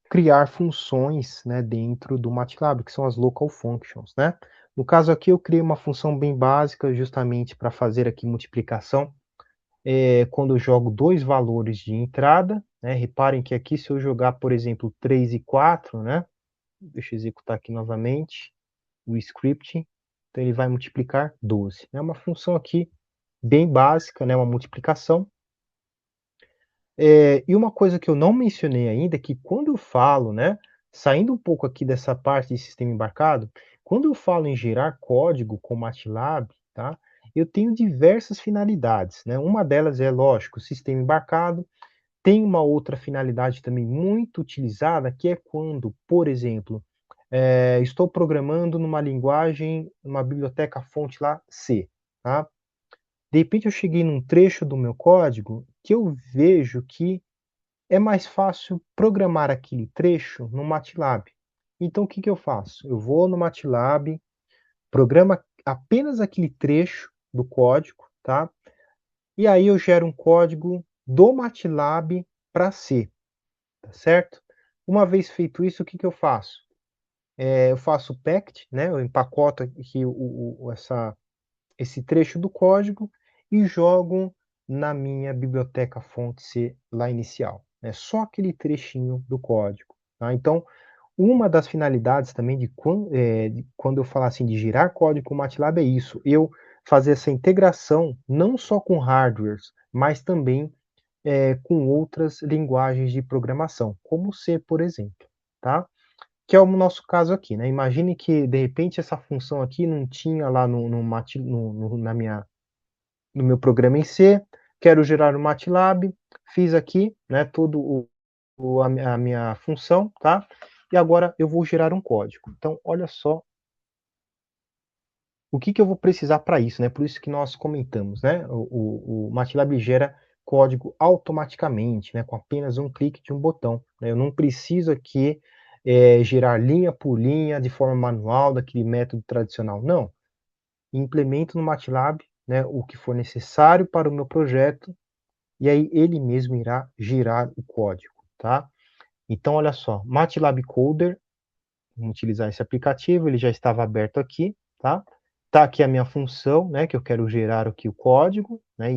A: criar funções, né, dentro do MATLAB, que são as local functions, né? No caso aqui, eu criei uma função bem básica, justamente para fazer aqui multiplicação, quando eu jogo dois valores de entrada, né? Reparem que aqui, se eu jogar, por exemplo, 3 e 4, né? Deixa eu executar aqui novamente o script, então ele vai multiplicar 12. É uma função aqui bem básica, né? Uma multiplicação. E uma coisa que eu não mencionei ainda é que quando eu falo, né, saindo um pouco aqui dessa parte de sistema embarcado, quando eu falo em gerar código com MATLAB, tá, eu tenho diversas finalidades, né? Uma delas é, lógico, sistema embarcado. Tem uma outra finalidade também muito utilizada, que é quando, por exemplo, estou programando numa linguagem, uma biblioteca fonte lá C, tá? De repente eu cheguei num trecho do meu código que eu vejo que é mais fácil programar aquele trecho no MATLAB. Então, o que que eu faço? Eu vou no MATLAB, programa apenas aquele trecho do código, tá? E aí eu gero um código do MATLAB para C, tá certo? Uma vez feito isso, o que que eu faço? Eu faço o packed, né? Eu empacoto aqui esse trecho do código e jogo na minha biblioteca fonte C lá inicial. É só aquele trechinho do código. Tá? Então, uma das finalidades também de quando eu falar assim de girar código com o MATLAB é isso, eu fazer essa integração não só com hardwares, mas também com outras linguagens de programação, como C, por exemplo, tá? Que é o nosso caso aqui, né? Imagine que de repente essa função aqui não tinha lá no meu programa em C, quero gerar o MATLAB, fiz aqui, né, todo a minha função, tá? E agora eu vou gerar um código. Então, olha só o que que eu vou precisar para isso, né? Por isso que nós comentamos, né? O MATLAB gera código automaticamente, né? Com apenas um clique de um botão, né? Eu não preciso aqui gerar linha por linha de forma manual, daquele método tradicional. Não. Implemento no MATLAB, né, o que for necessário para o meu projeto, e aí ele mesmo irá girar o código, tá? Então, olha só, MATLAB Coder, vamos utilizar esse aplicativo, ele já estava aberto aqui, tá? Tá aqui a minha função, né, que eu quero gerar aqui o código, né,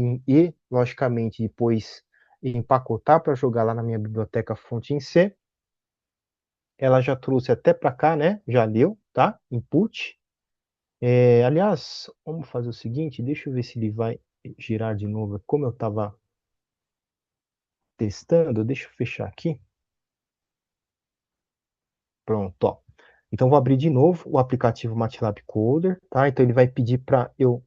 A: logicamente, depois empacotar para jogar lá na minha biblioteca fonte em C. Ela já trouxe até para cá, né, já leu, tá? Input. Aliás, vamos fazer o seguinte, deixa eu ver se ele vai girar de novo, como eu estava testando, deixa eu fechar aqui. Pronto, ó. Então, vou abrir de novo o aplicativo MATLAB Coder, tá? Então, ele vai pedir para eu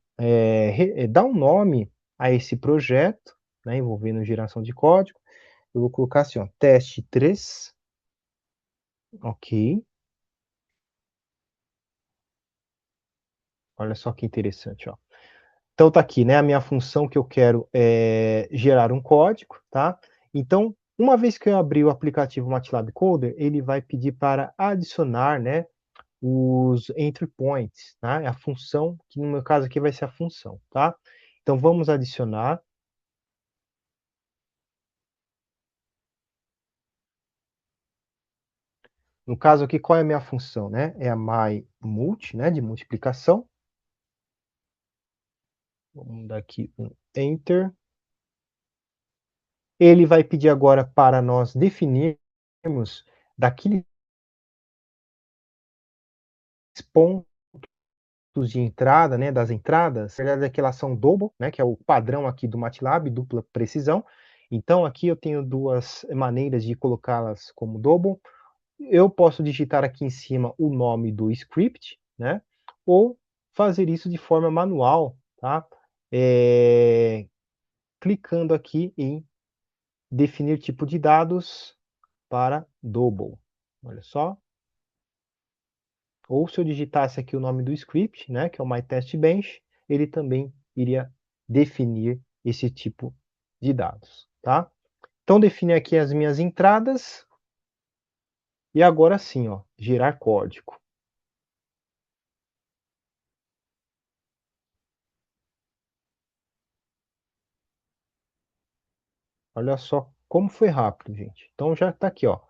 A: dar um nome a esse projeto, né, envolvendo geração de código. Eu vou colocar assim, ó, teste 3, ok. Olha só que interessante, ó. Então, tá aqui, né, a minha função que eu quero gerar um código, tá? Então, uma vez que eu abrir o aplicativo MATLAB Coder, ele vai pedir para adicionar, né, os entry points, tá? É a função, que no meu caso aqui vai ser a função, tá? Então, vamos adicionar. No caso aqui, qual é a minha função, né? É a myMulti, né, de multiplicação. Vamos dar aqui um Enter. Ele vai pedir agora para nós definirmos daqueles pontos de entrada, né, das entradas, na verdade aqui elas são double, né, que é o padrão aqui do MATLAB, dupla precisão. Então aqui eu tenho duas maneiras de colocá-las como double. Eu posso digitar aqui em cima o nome do script, né, ou fazer isso de forma manual, tá? Clicando aqui em definir tipo de dados para double. Olha só. Ou se eu digitasse aqui o nome do script, né, que é o myTestBench, ele também iria definir esse tipo de dados, tá? Então, defini aqui as minhas entradas e agora sim, ó, gerar código. Olha só como foi rápido, gente. Então já está aqui, ó.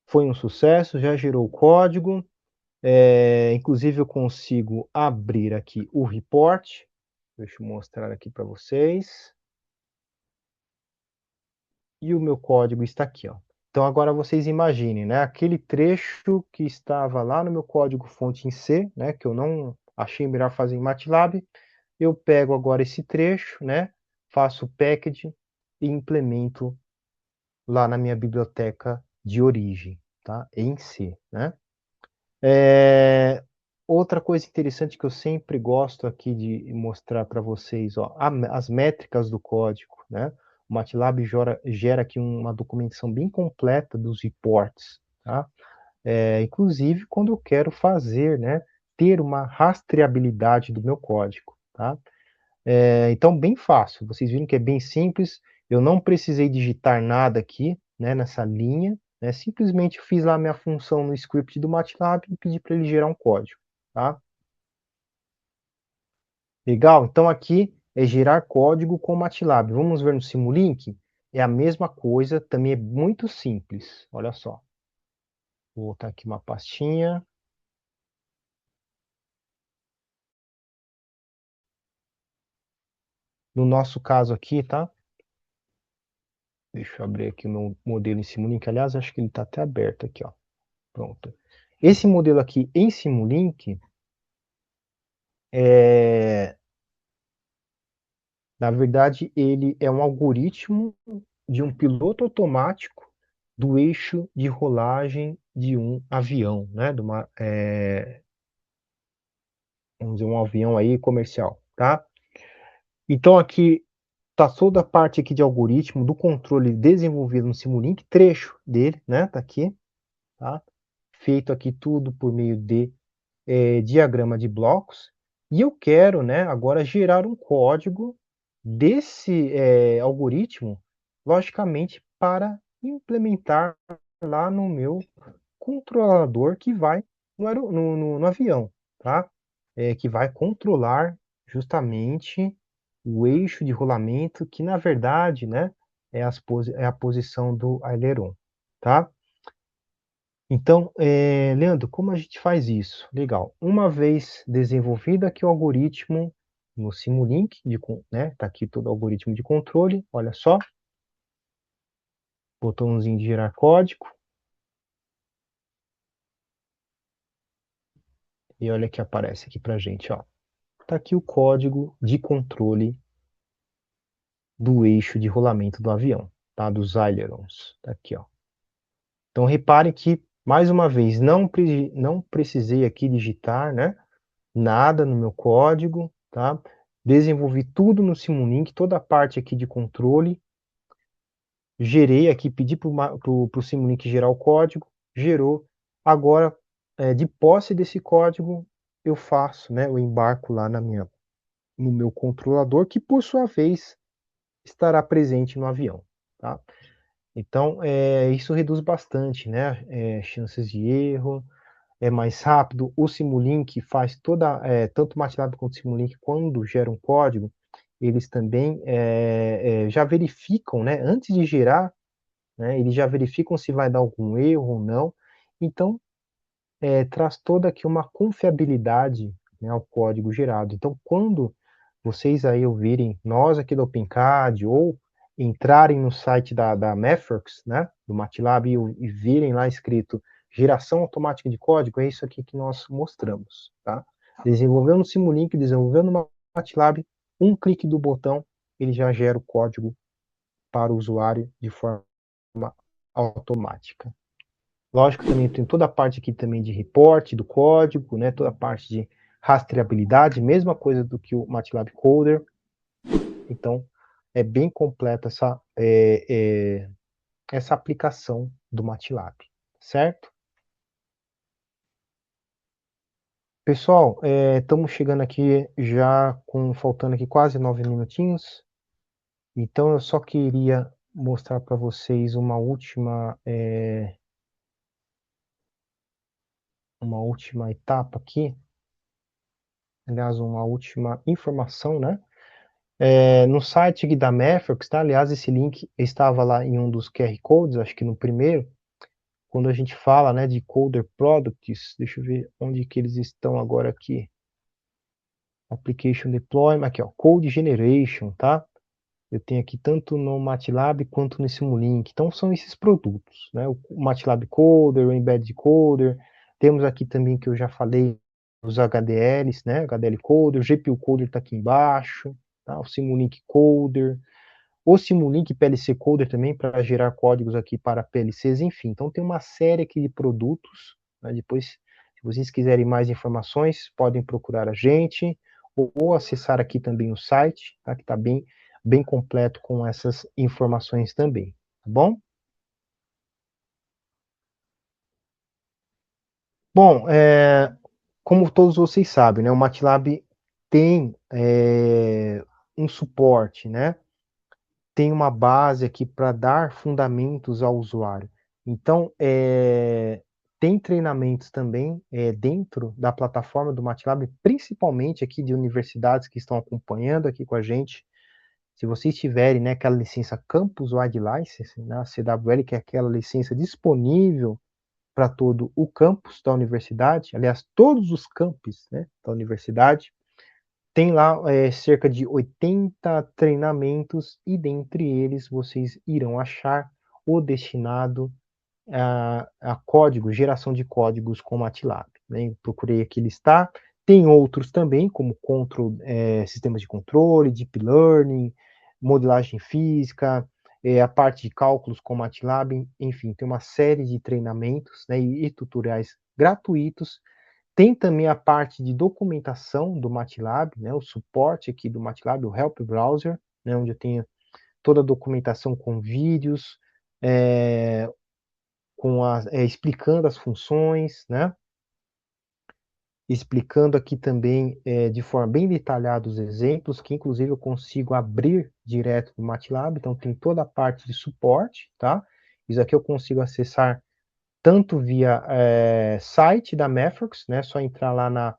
A: Foi um sucesso, já gerou o código. Inclusive eu consigo abrir aqui o report. Deixa eu mostrar aqui para vocês. E o meu código está aqui, ó. Então agora vocês imaginem, né, aquele trecho que estava lá no meu código fonte em C, né, que eu não achei melhor fazer em MATLAB, eu pego agora esse trecho, né, faço o package e implemento lá na minha biblioteca de origem, tá? Em C, né? Outra coisa interessante que eu sempre gosto aqui de mostrar para vocês, ó, as métricas do código, né? O MATLAB gera aqui uma documentação bem completa dos reports, tá? Inclusive quando eu quero fazer, né, ter uma rastreabilidade do meu código, tá? Então, bem fácil. Vocês viram que é bem simples. Eu não precisei digitar nada aqui, né, nessa linha. Né? Simplesmente fiz lá a minha função no script do MATLAB e pedi para ele gerar um código. Tá? Legal? Então, aqui é gerar código com MATLAB. Vamos ver no Simulink? É a mesma coisa, também é muito simples. Olha só. Vou botar aqui uma pastinha. No nosso caso aqui, tá? Deixa eu abrir aqui o meu modelo em Simulink. Aliás, acho que ele está até aberto aqui, ó. Pronto. Esse modelo aqui em Simulink, é, na verdade, ele é um algoritmo de um piloto automático do eixo de rolagem de um avião, né? Vamos dizer, um avião aí comercial, tá? Então aqui tá toda a parte aqui de algoritmo do controle desenvolvido no Simulink, trecho dele, né? Tá aqui, tá? Feito aqui tudo por meio de diagrama de blocos, e eu quero, né, agora gerar um código desse algoritmo, logicamente, para implementar lá no meu controlador que vai no avião, tá? Que vai controlar justamente o eixo de rolamento, que na verdade, né, é a posição do aileron, tá? Então, Leandro, como a gente faz isso? Legal. Uma vez desenvolvido aqui o algoritmo no Simulink, né? Tá aqui todo o algoritmo de controle, olha só. Botãozinho de gerar código. E olha que aparece aqui pra gente, ó. Tá aqui o código de controle do eixo de rolamento do avião, tá? Dos ailerons. Tá aqui, ó. Então, reparem que, mais uma vez, não precisei aqui digitar, né? Nada no meu código, tá? Desenvolvi tudo no Simulink, toda a parte aqui de controle. Gerei aqui, pedi para o Simulink gerar o código, gerou. Agora, de posse desse código, eu faço, né? Eu embarco lá no meu controlador, que por sua vez estará presente no avião, tá? Então, isso reduz bastante, né? Chances de erro, é mais rápido. O Simulink faz tanto o MATLAB quanto o Simulink, quando geram código, eles também já verificam, né, antes de gerar, né, eles já verificam se vai dar algum erro ou não. Então, traz toda aqui uma confiabilidade, né, ao código gerado. Então, quando vocês aí ouvirem nós aqui do OpenCAD ou entrarem no site da Mathworks, né, do MATLAB e virem lá escrito geração automática de código, é isso aqui que nós mostramos, tá? Desenvolveu no Simulink, desenvolveu no MATLAB, um clique do botão, ele já gera o código para o usuário de forma automática. Lógico, também tem toda a parte aqui também de reporte do código, né? Toda a parte de rastreabilidade, mesma coisa do que o MATLAB Coder. Então, é bem completa essa aplicação do MATLAB, certo? Pessoal, estamos chegando aqui já faltando aqui quase 9 minutinhos. Então, eu só queria mostrar para vocês uma última etapa aqui, aliás, uma última informação, né? No site aqui da Mathworks, tá? Aliás, esse link estava lá em um dos QR Codes, acho que no primeiro, quando a gente fala, né, de Coder Products, deixa eu ver onde que eles estão agora aqui. Application Deployment, aqui, ó, Code Generation, tá? Eu tenho aqui tanto no MATLAB quanto no Simulink. Então, são esses produtos, né? O MATLAB Coder, o Embedded Coder. Temos aqui também, que eu já falei, os HDLs, né? HDL Coder, o GPU Coder está aqui embaixo, tá? O Simulink Coder, o Simulink PLC Coder também, para gerar códigos aqui para PLCs, enfim. Então, tem uma série aqui de produtos, né? Depois, se vocês quiserem mais informações, podem procurar a gente, ou acessar aqui também o site, tá? Que está bem completo com essas informações também, tá bom? Bom, como todos vocês sabem, né, o MATLAB tem um suporte, né? Tem uma base aqui para dar fundamentos ao usuário. Então, tem treinamentos também dentro da plataforma do MATLAB, principalmente aqui de universidades que estão acompanhando aqui com a gente. Se vocês tiverem, né, aquela licença Campus Wide License, né, a CWL, que é aquela licença disponível para todo o campus da universidade, aliás, todos os campos, né, da universidade, tem lá cerca de 80 treinamentos e dentre eles vocês irão achar o destinado a código, geração de códigos com MATLAB, né? Eu procurei aqui listar. Tem outros também, como sistemas de controle, deep learning, modelagem física, a parte de cálculos com MATLAB, enfim, tem uma série de treinamentos, né, e tutoriais gratuitos. Tem também a parte de documentação do MATLAB, né, o suporte aqui do MATLAB, o Help Browser, né, onde eu tenho toda a documentação com vídeos, é, explicando as funções, né? Explicando aqui também de forma bem detalhada os exemplos, que inclusive eu consigo abrir direto do MATLAB, então tem toda a parte de suporte, tá? Isso aqui eu consigo acessar tanto via site da Mathworks, né? Só entrar lá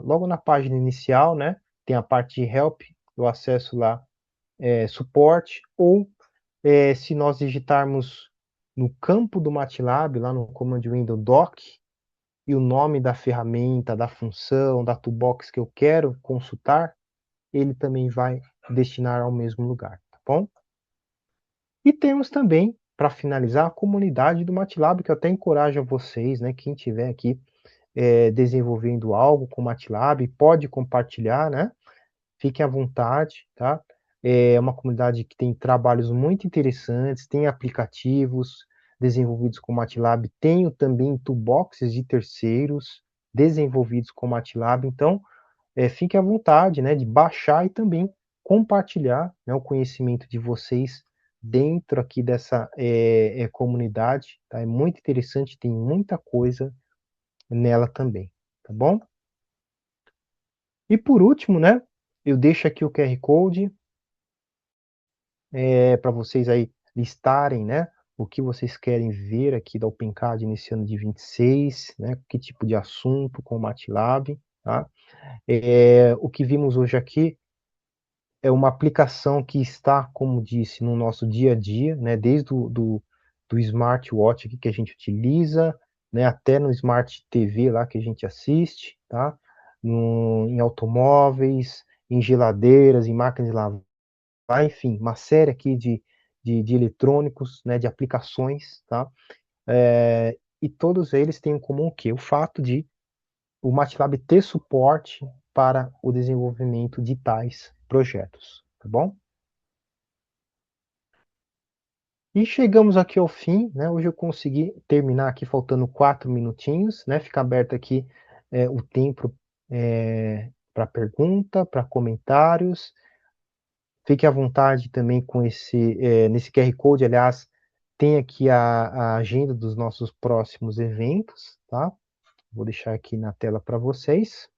A: logo na página inicial, né? Tem a parte de help, eu acesso lá suporte, ou se nós digitarmos no campo do MATLAB, lá no Command Window Doc, e o nome da ferramenta, da função, da toolbox que eu quero consultar, ele também vai destinar ao mesmo lugar, tá bom? E temos também, para finalizar, a comunidade do MATLAB, que eu até encorajo a vocês, né, quem tiver aqui desenvolvendo algo com MATLAB, pode compartilhar, né? Fiquem à vontade, tá? É uma comunidade que tem trabalhos muito interessantes, tem aplicativos desenvolvidos com MATLAB, tenho também toolboxes de terceiros desenvolvidos com MATLAB, então fiquem à vontade, né, de baixar e também compartilhar, né, o conhecimento de vocês dentro aqui dessa comunidade, tá? É muito interessante, tem muita coisa nela também, tá bom? E por último, né, eu deixo aqui o QR Code para vocês aí listarem, né, o que vocês querem ver aqui da OpenCAD nesse ano de 26, né, que tipo de assunto com o MATLAB, tá? O que vimos hoje aqui é uma aplicação que está, como disse, no nosso dia a dia, né, desde do smartwatch aqui que a gente utiliza, né, até no Smart TV lá que a gente assiste, tá? Em automóveis, em geladeiras, em máquinas de lavar, enfim, uma série aqui de eletrônicos, né, de aplicações, tá? E todos eles têm em comum o quê? O fato de o MATLAB ter suporte para o desenvolvimento de tais projetos, tá bom? E chegamos aqui ao fim, né? Hoje eu consegui terminar aqui faltando 4 minutinhos, né? Fica aberto aqui o tempo para pergunta, para comentários. Fique à vontade também com nesse QR Code, aliás, tem aqui a agenda dos nossos próximos eventos, tá? Vou deixar aqui na tela para vocês.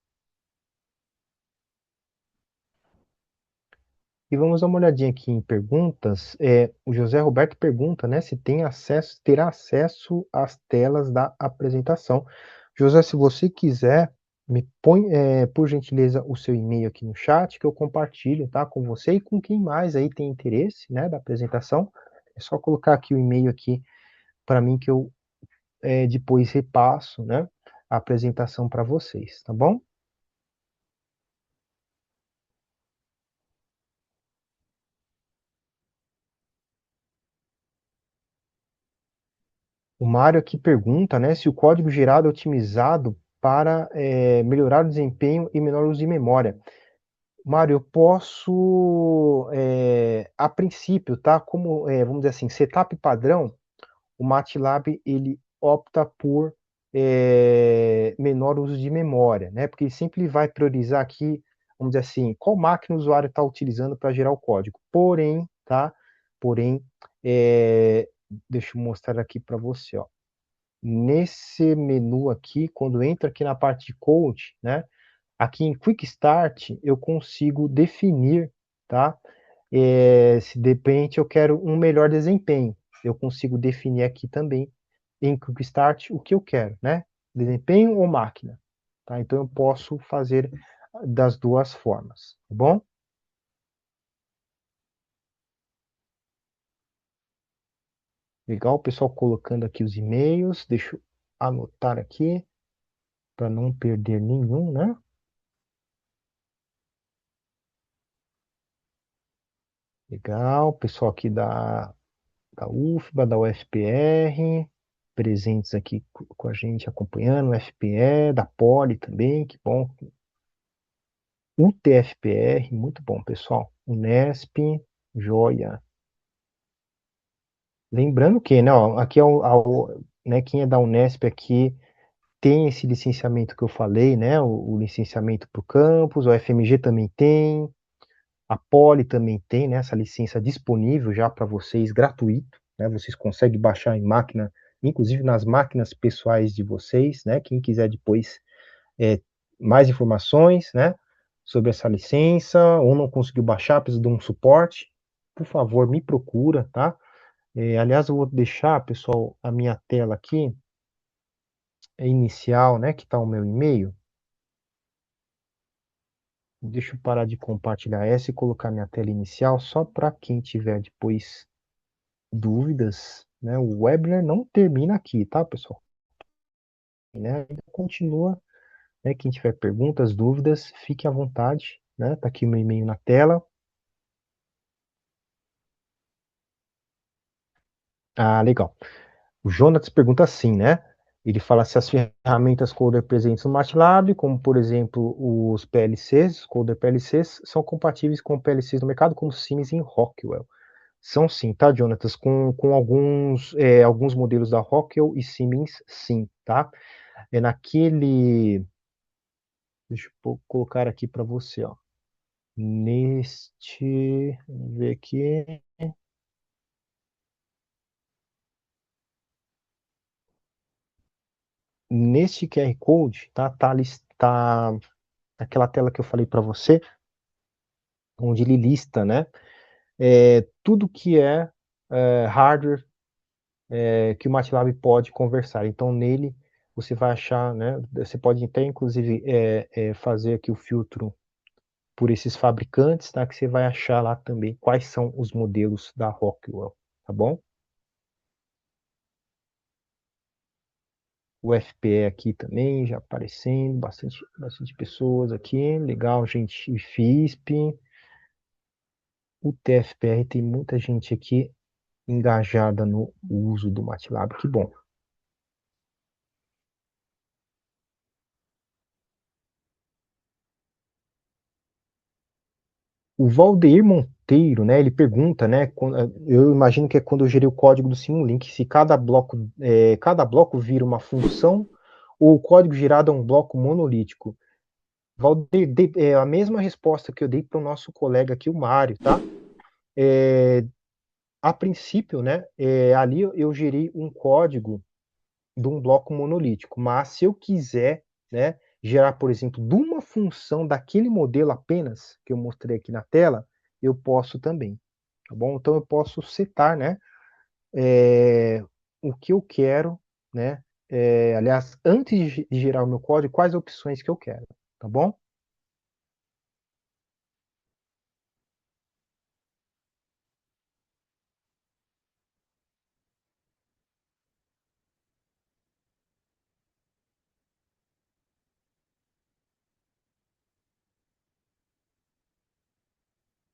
A: E vamos dar uma olhadinha aqui em perguntas. O José Roberto pergunta, né, se terá acesso às telas da apresentação. José, se você quiser, me põe, por gentileza, o seu e-mail aqui no chat, que eu compartilho, tá, com você e com quem mais aí tem interesse, né, da apresentação. É só colocar aqui o e-mail aqui para mim que eu depois repasso, né, a apresentação para vocês, tá bom? O Mário aqui pergunta, né, se o código gerado é otimizado para melhorar o desempenho e menor uso de memória. Mário, eu posso, a princípio, tá? Como, vamos dizer assim, setup padrão, o MATLAB ele opta por menor uso de memória, né? Porque ele sempre vai priorizar aqui, vamos dizer assim, qual máquina o usuário está utilizando para gerar o código. Porém, tá? Porém, deixa eu mostrar aqui para você, ó. Nesse menu aqui, quando entra aqui na parte de code, né? Aqui em Quick Start, eu consigo definir, tá? Se de repente eu quero um melhor desempenho, eu consigo definir aqui também em Quick Start o que eu quero, né? Desempenho ou máquina, tá? Então eu posso fazer das duas formas, tá bom? Legal, o pessoal colocando aqui os e-mails, deixa eu anotar aqui para não perder nenhum, né? Legal, pessoal aqui da UFBA, da UFPR, presentes aqui com a gente, acompanhando, UFPE, da Poli também, que bom. UTFPR, muito bom, pessoal. Unesp, joia. Lembrando que, né, ó, aqui né, quem é da Unesp aqui tem esse licenciamento que eu falei, né, o licenciamento para o campus, o FMG também tem, a Poli também tem, né, essa licença disponível já para vocês, gratuito, né, vocês conseguem baixar em máquina, inclusive nas máquinas pessoais de vocês, né, quem quiser depois é, mais informações, né, sobre essa licença, ou não conseguiu baixar, precisa de um suporte, por favor, me procura, tá? Aliás, eu vou deixar, pessoal, a minha tela aqui, inicial, né, que está o meu e-mail. Deixa eu parar de compartilhar essa e colocar minha tela inicial, só para quem tiver depois dúvidas, né? O webinar não termina aqui, tá, pessoal? Né? Ainda continua, né? Quem tiver perguntas, dúvidas, fique à vontade, né? Tá aqui o meu e-mail na tela. Ah, legal. O Jonas pergunta assim, né? Ele fala se as ferramentas Coder presentes no MATLAB, como por exemplo os PLCs, Coder PLCs, são compatíveis com PLCs no mercado, como Siemens e Rockwell. São sim, tá, Jonatas? Com alguns modelos da Rockwell e Siemens, sim, tá? É naquele. Deixa eu colocar aqui para você, ó. Vamos ver aqui. Neste QR Code, tá aquela tela que eu falei para você, onde ele lista, né? Tudo que hardware que o MATLAB pode conversar. Então, nele, você vai achar, né? Você pode até, inclusive, fazer aqui o filtro por esses fabricantes, tá? Que você vai achar lá também quais são os modelos da Rockwell, tá bom? O FPE aqui também já aparecendo, bastante pessoas aqui, legal, gente, e FISP, o TFPR tem muita gente aqui engajada no uso do MATLAB, que bom. O Valdeir Monteiro, né, ele pergunta, né, eu imagino que é quando eu gerei o código do Simulink, se cada bloco vira uma função ou o código gerado é um bloco monolítico. Valdeir, é a mesma resposta que eu dei para o nosso colega aqui, o Mário, tá? A princípio, né, ali eu gerei um código de um bloco monolítico, mas se eu quiser, né, gerar, por exemplo, de uma função daquele modelo apenas, que eu mostrei aqui na tela, eu posso também, tá bom? Então eu posso setar, né, o que eu quero, né, aliás, antes de gerar o meu código, quais opções que eu quero, tá bom?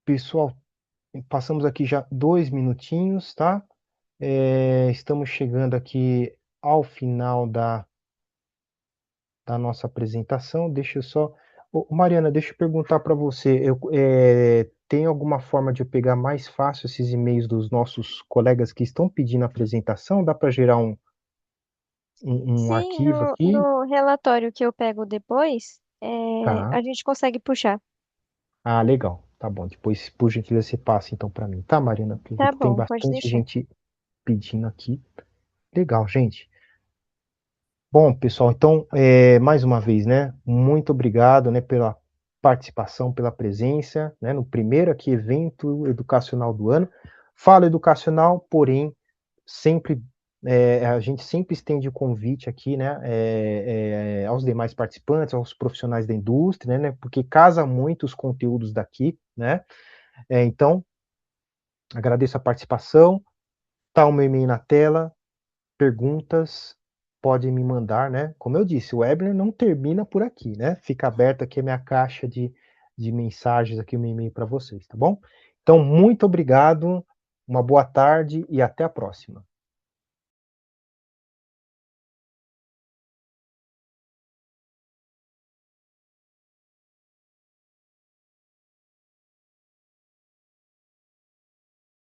A: Pessoal, passamos aqui já 2 minutinhos, tá? Estamos chegando aqui ao final da nossa apresentação. Deixa eu só. Ô, Mariana, deixa eu perguntar para você. Tem alguma forma de eu pegar mais fácil esses e-mails dos nossos colegas que estão pedindo apresentação? Dá para gerar um
B: Sim,
A: arquivo aqui?
B: no relatório que eu pego depois,
A: Tá.
B: a gente consegue puxar.
A: Ah, legal. Tá bom. Depois, por gentileza, você passa então para mim. Tá, Mariana? Porque eu vi
B: Tá
A: que tem
B: bom, pode
A: bastante
B: deixar.
A: gente pedindo aqui. Legal, gente. Bom, pessoal, então, mais uma vez, né, muito obrigado, né, pela participação, pela presença, né, no primeiro aqui evento educacional do ano. Fala educacional, porém, sempre, a gente sempre estende o convite aqui, né, aos demais participantes, aos profissionais da indústria, né, porque casa muito os conteúdos daqui, né, então, agradeço a participação, tá o meu e-mail na tela, perguntas, podem me mandar, né? Como eu disse, o webinar não termina por aqui, né? Fica aberta aqui a minha caixa de mensagens, aqui o meu e-mail para vocês, tá bom? Então, muito obrigado, uma boa tarde e até a próxima.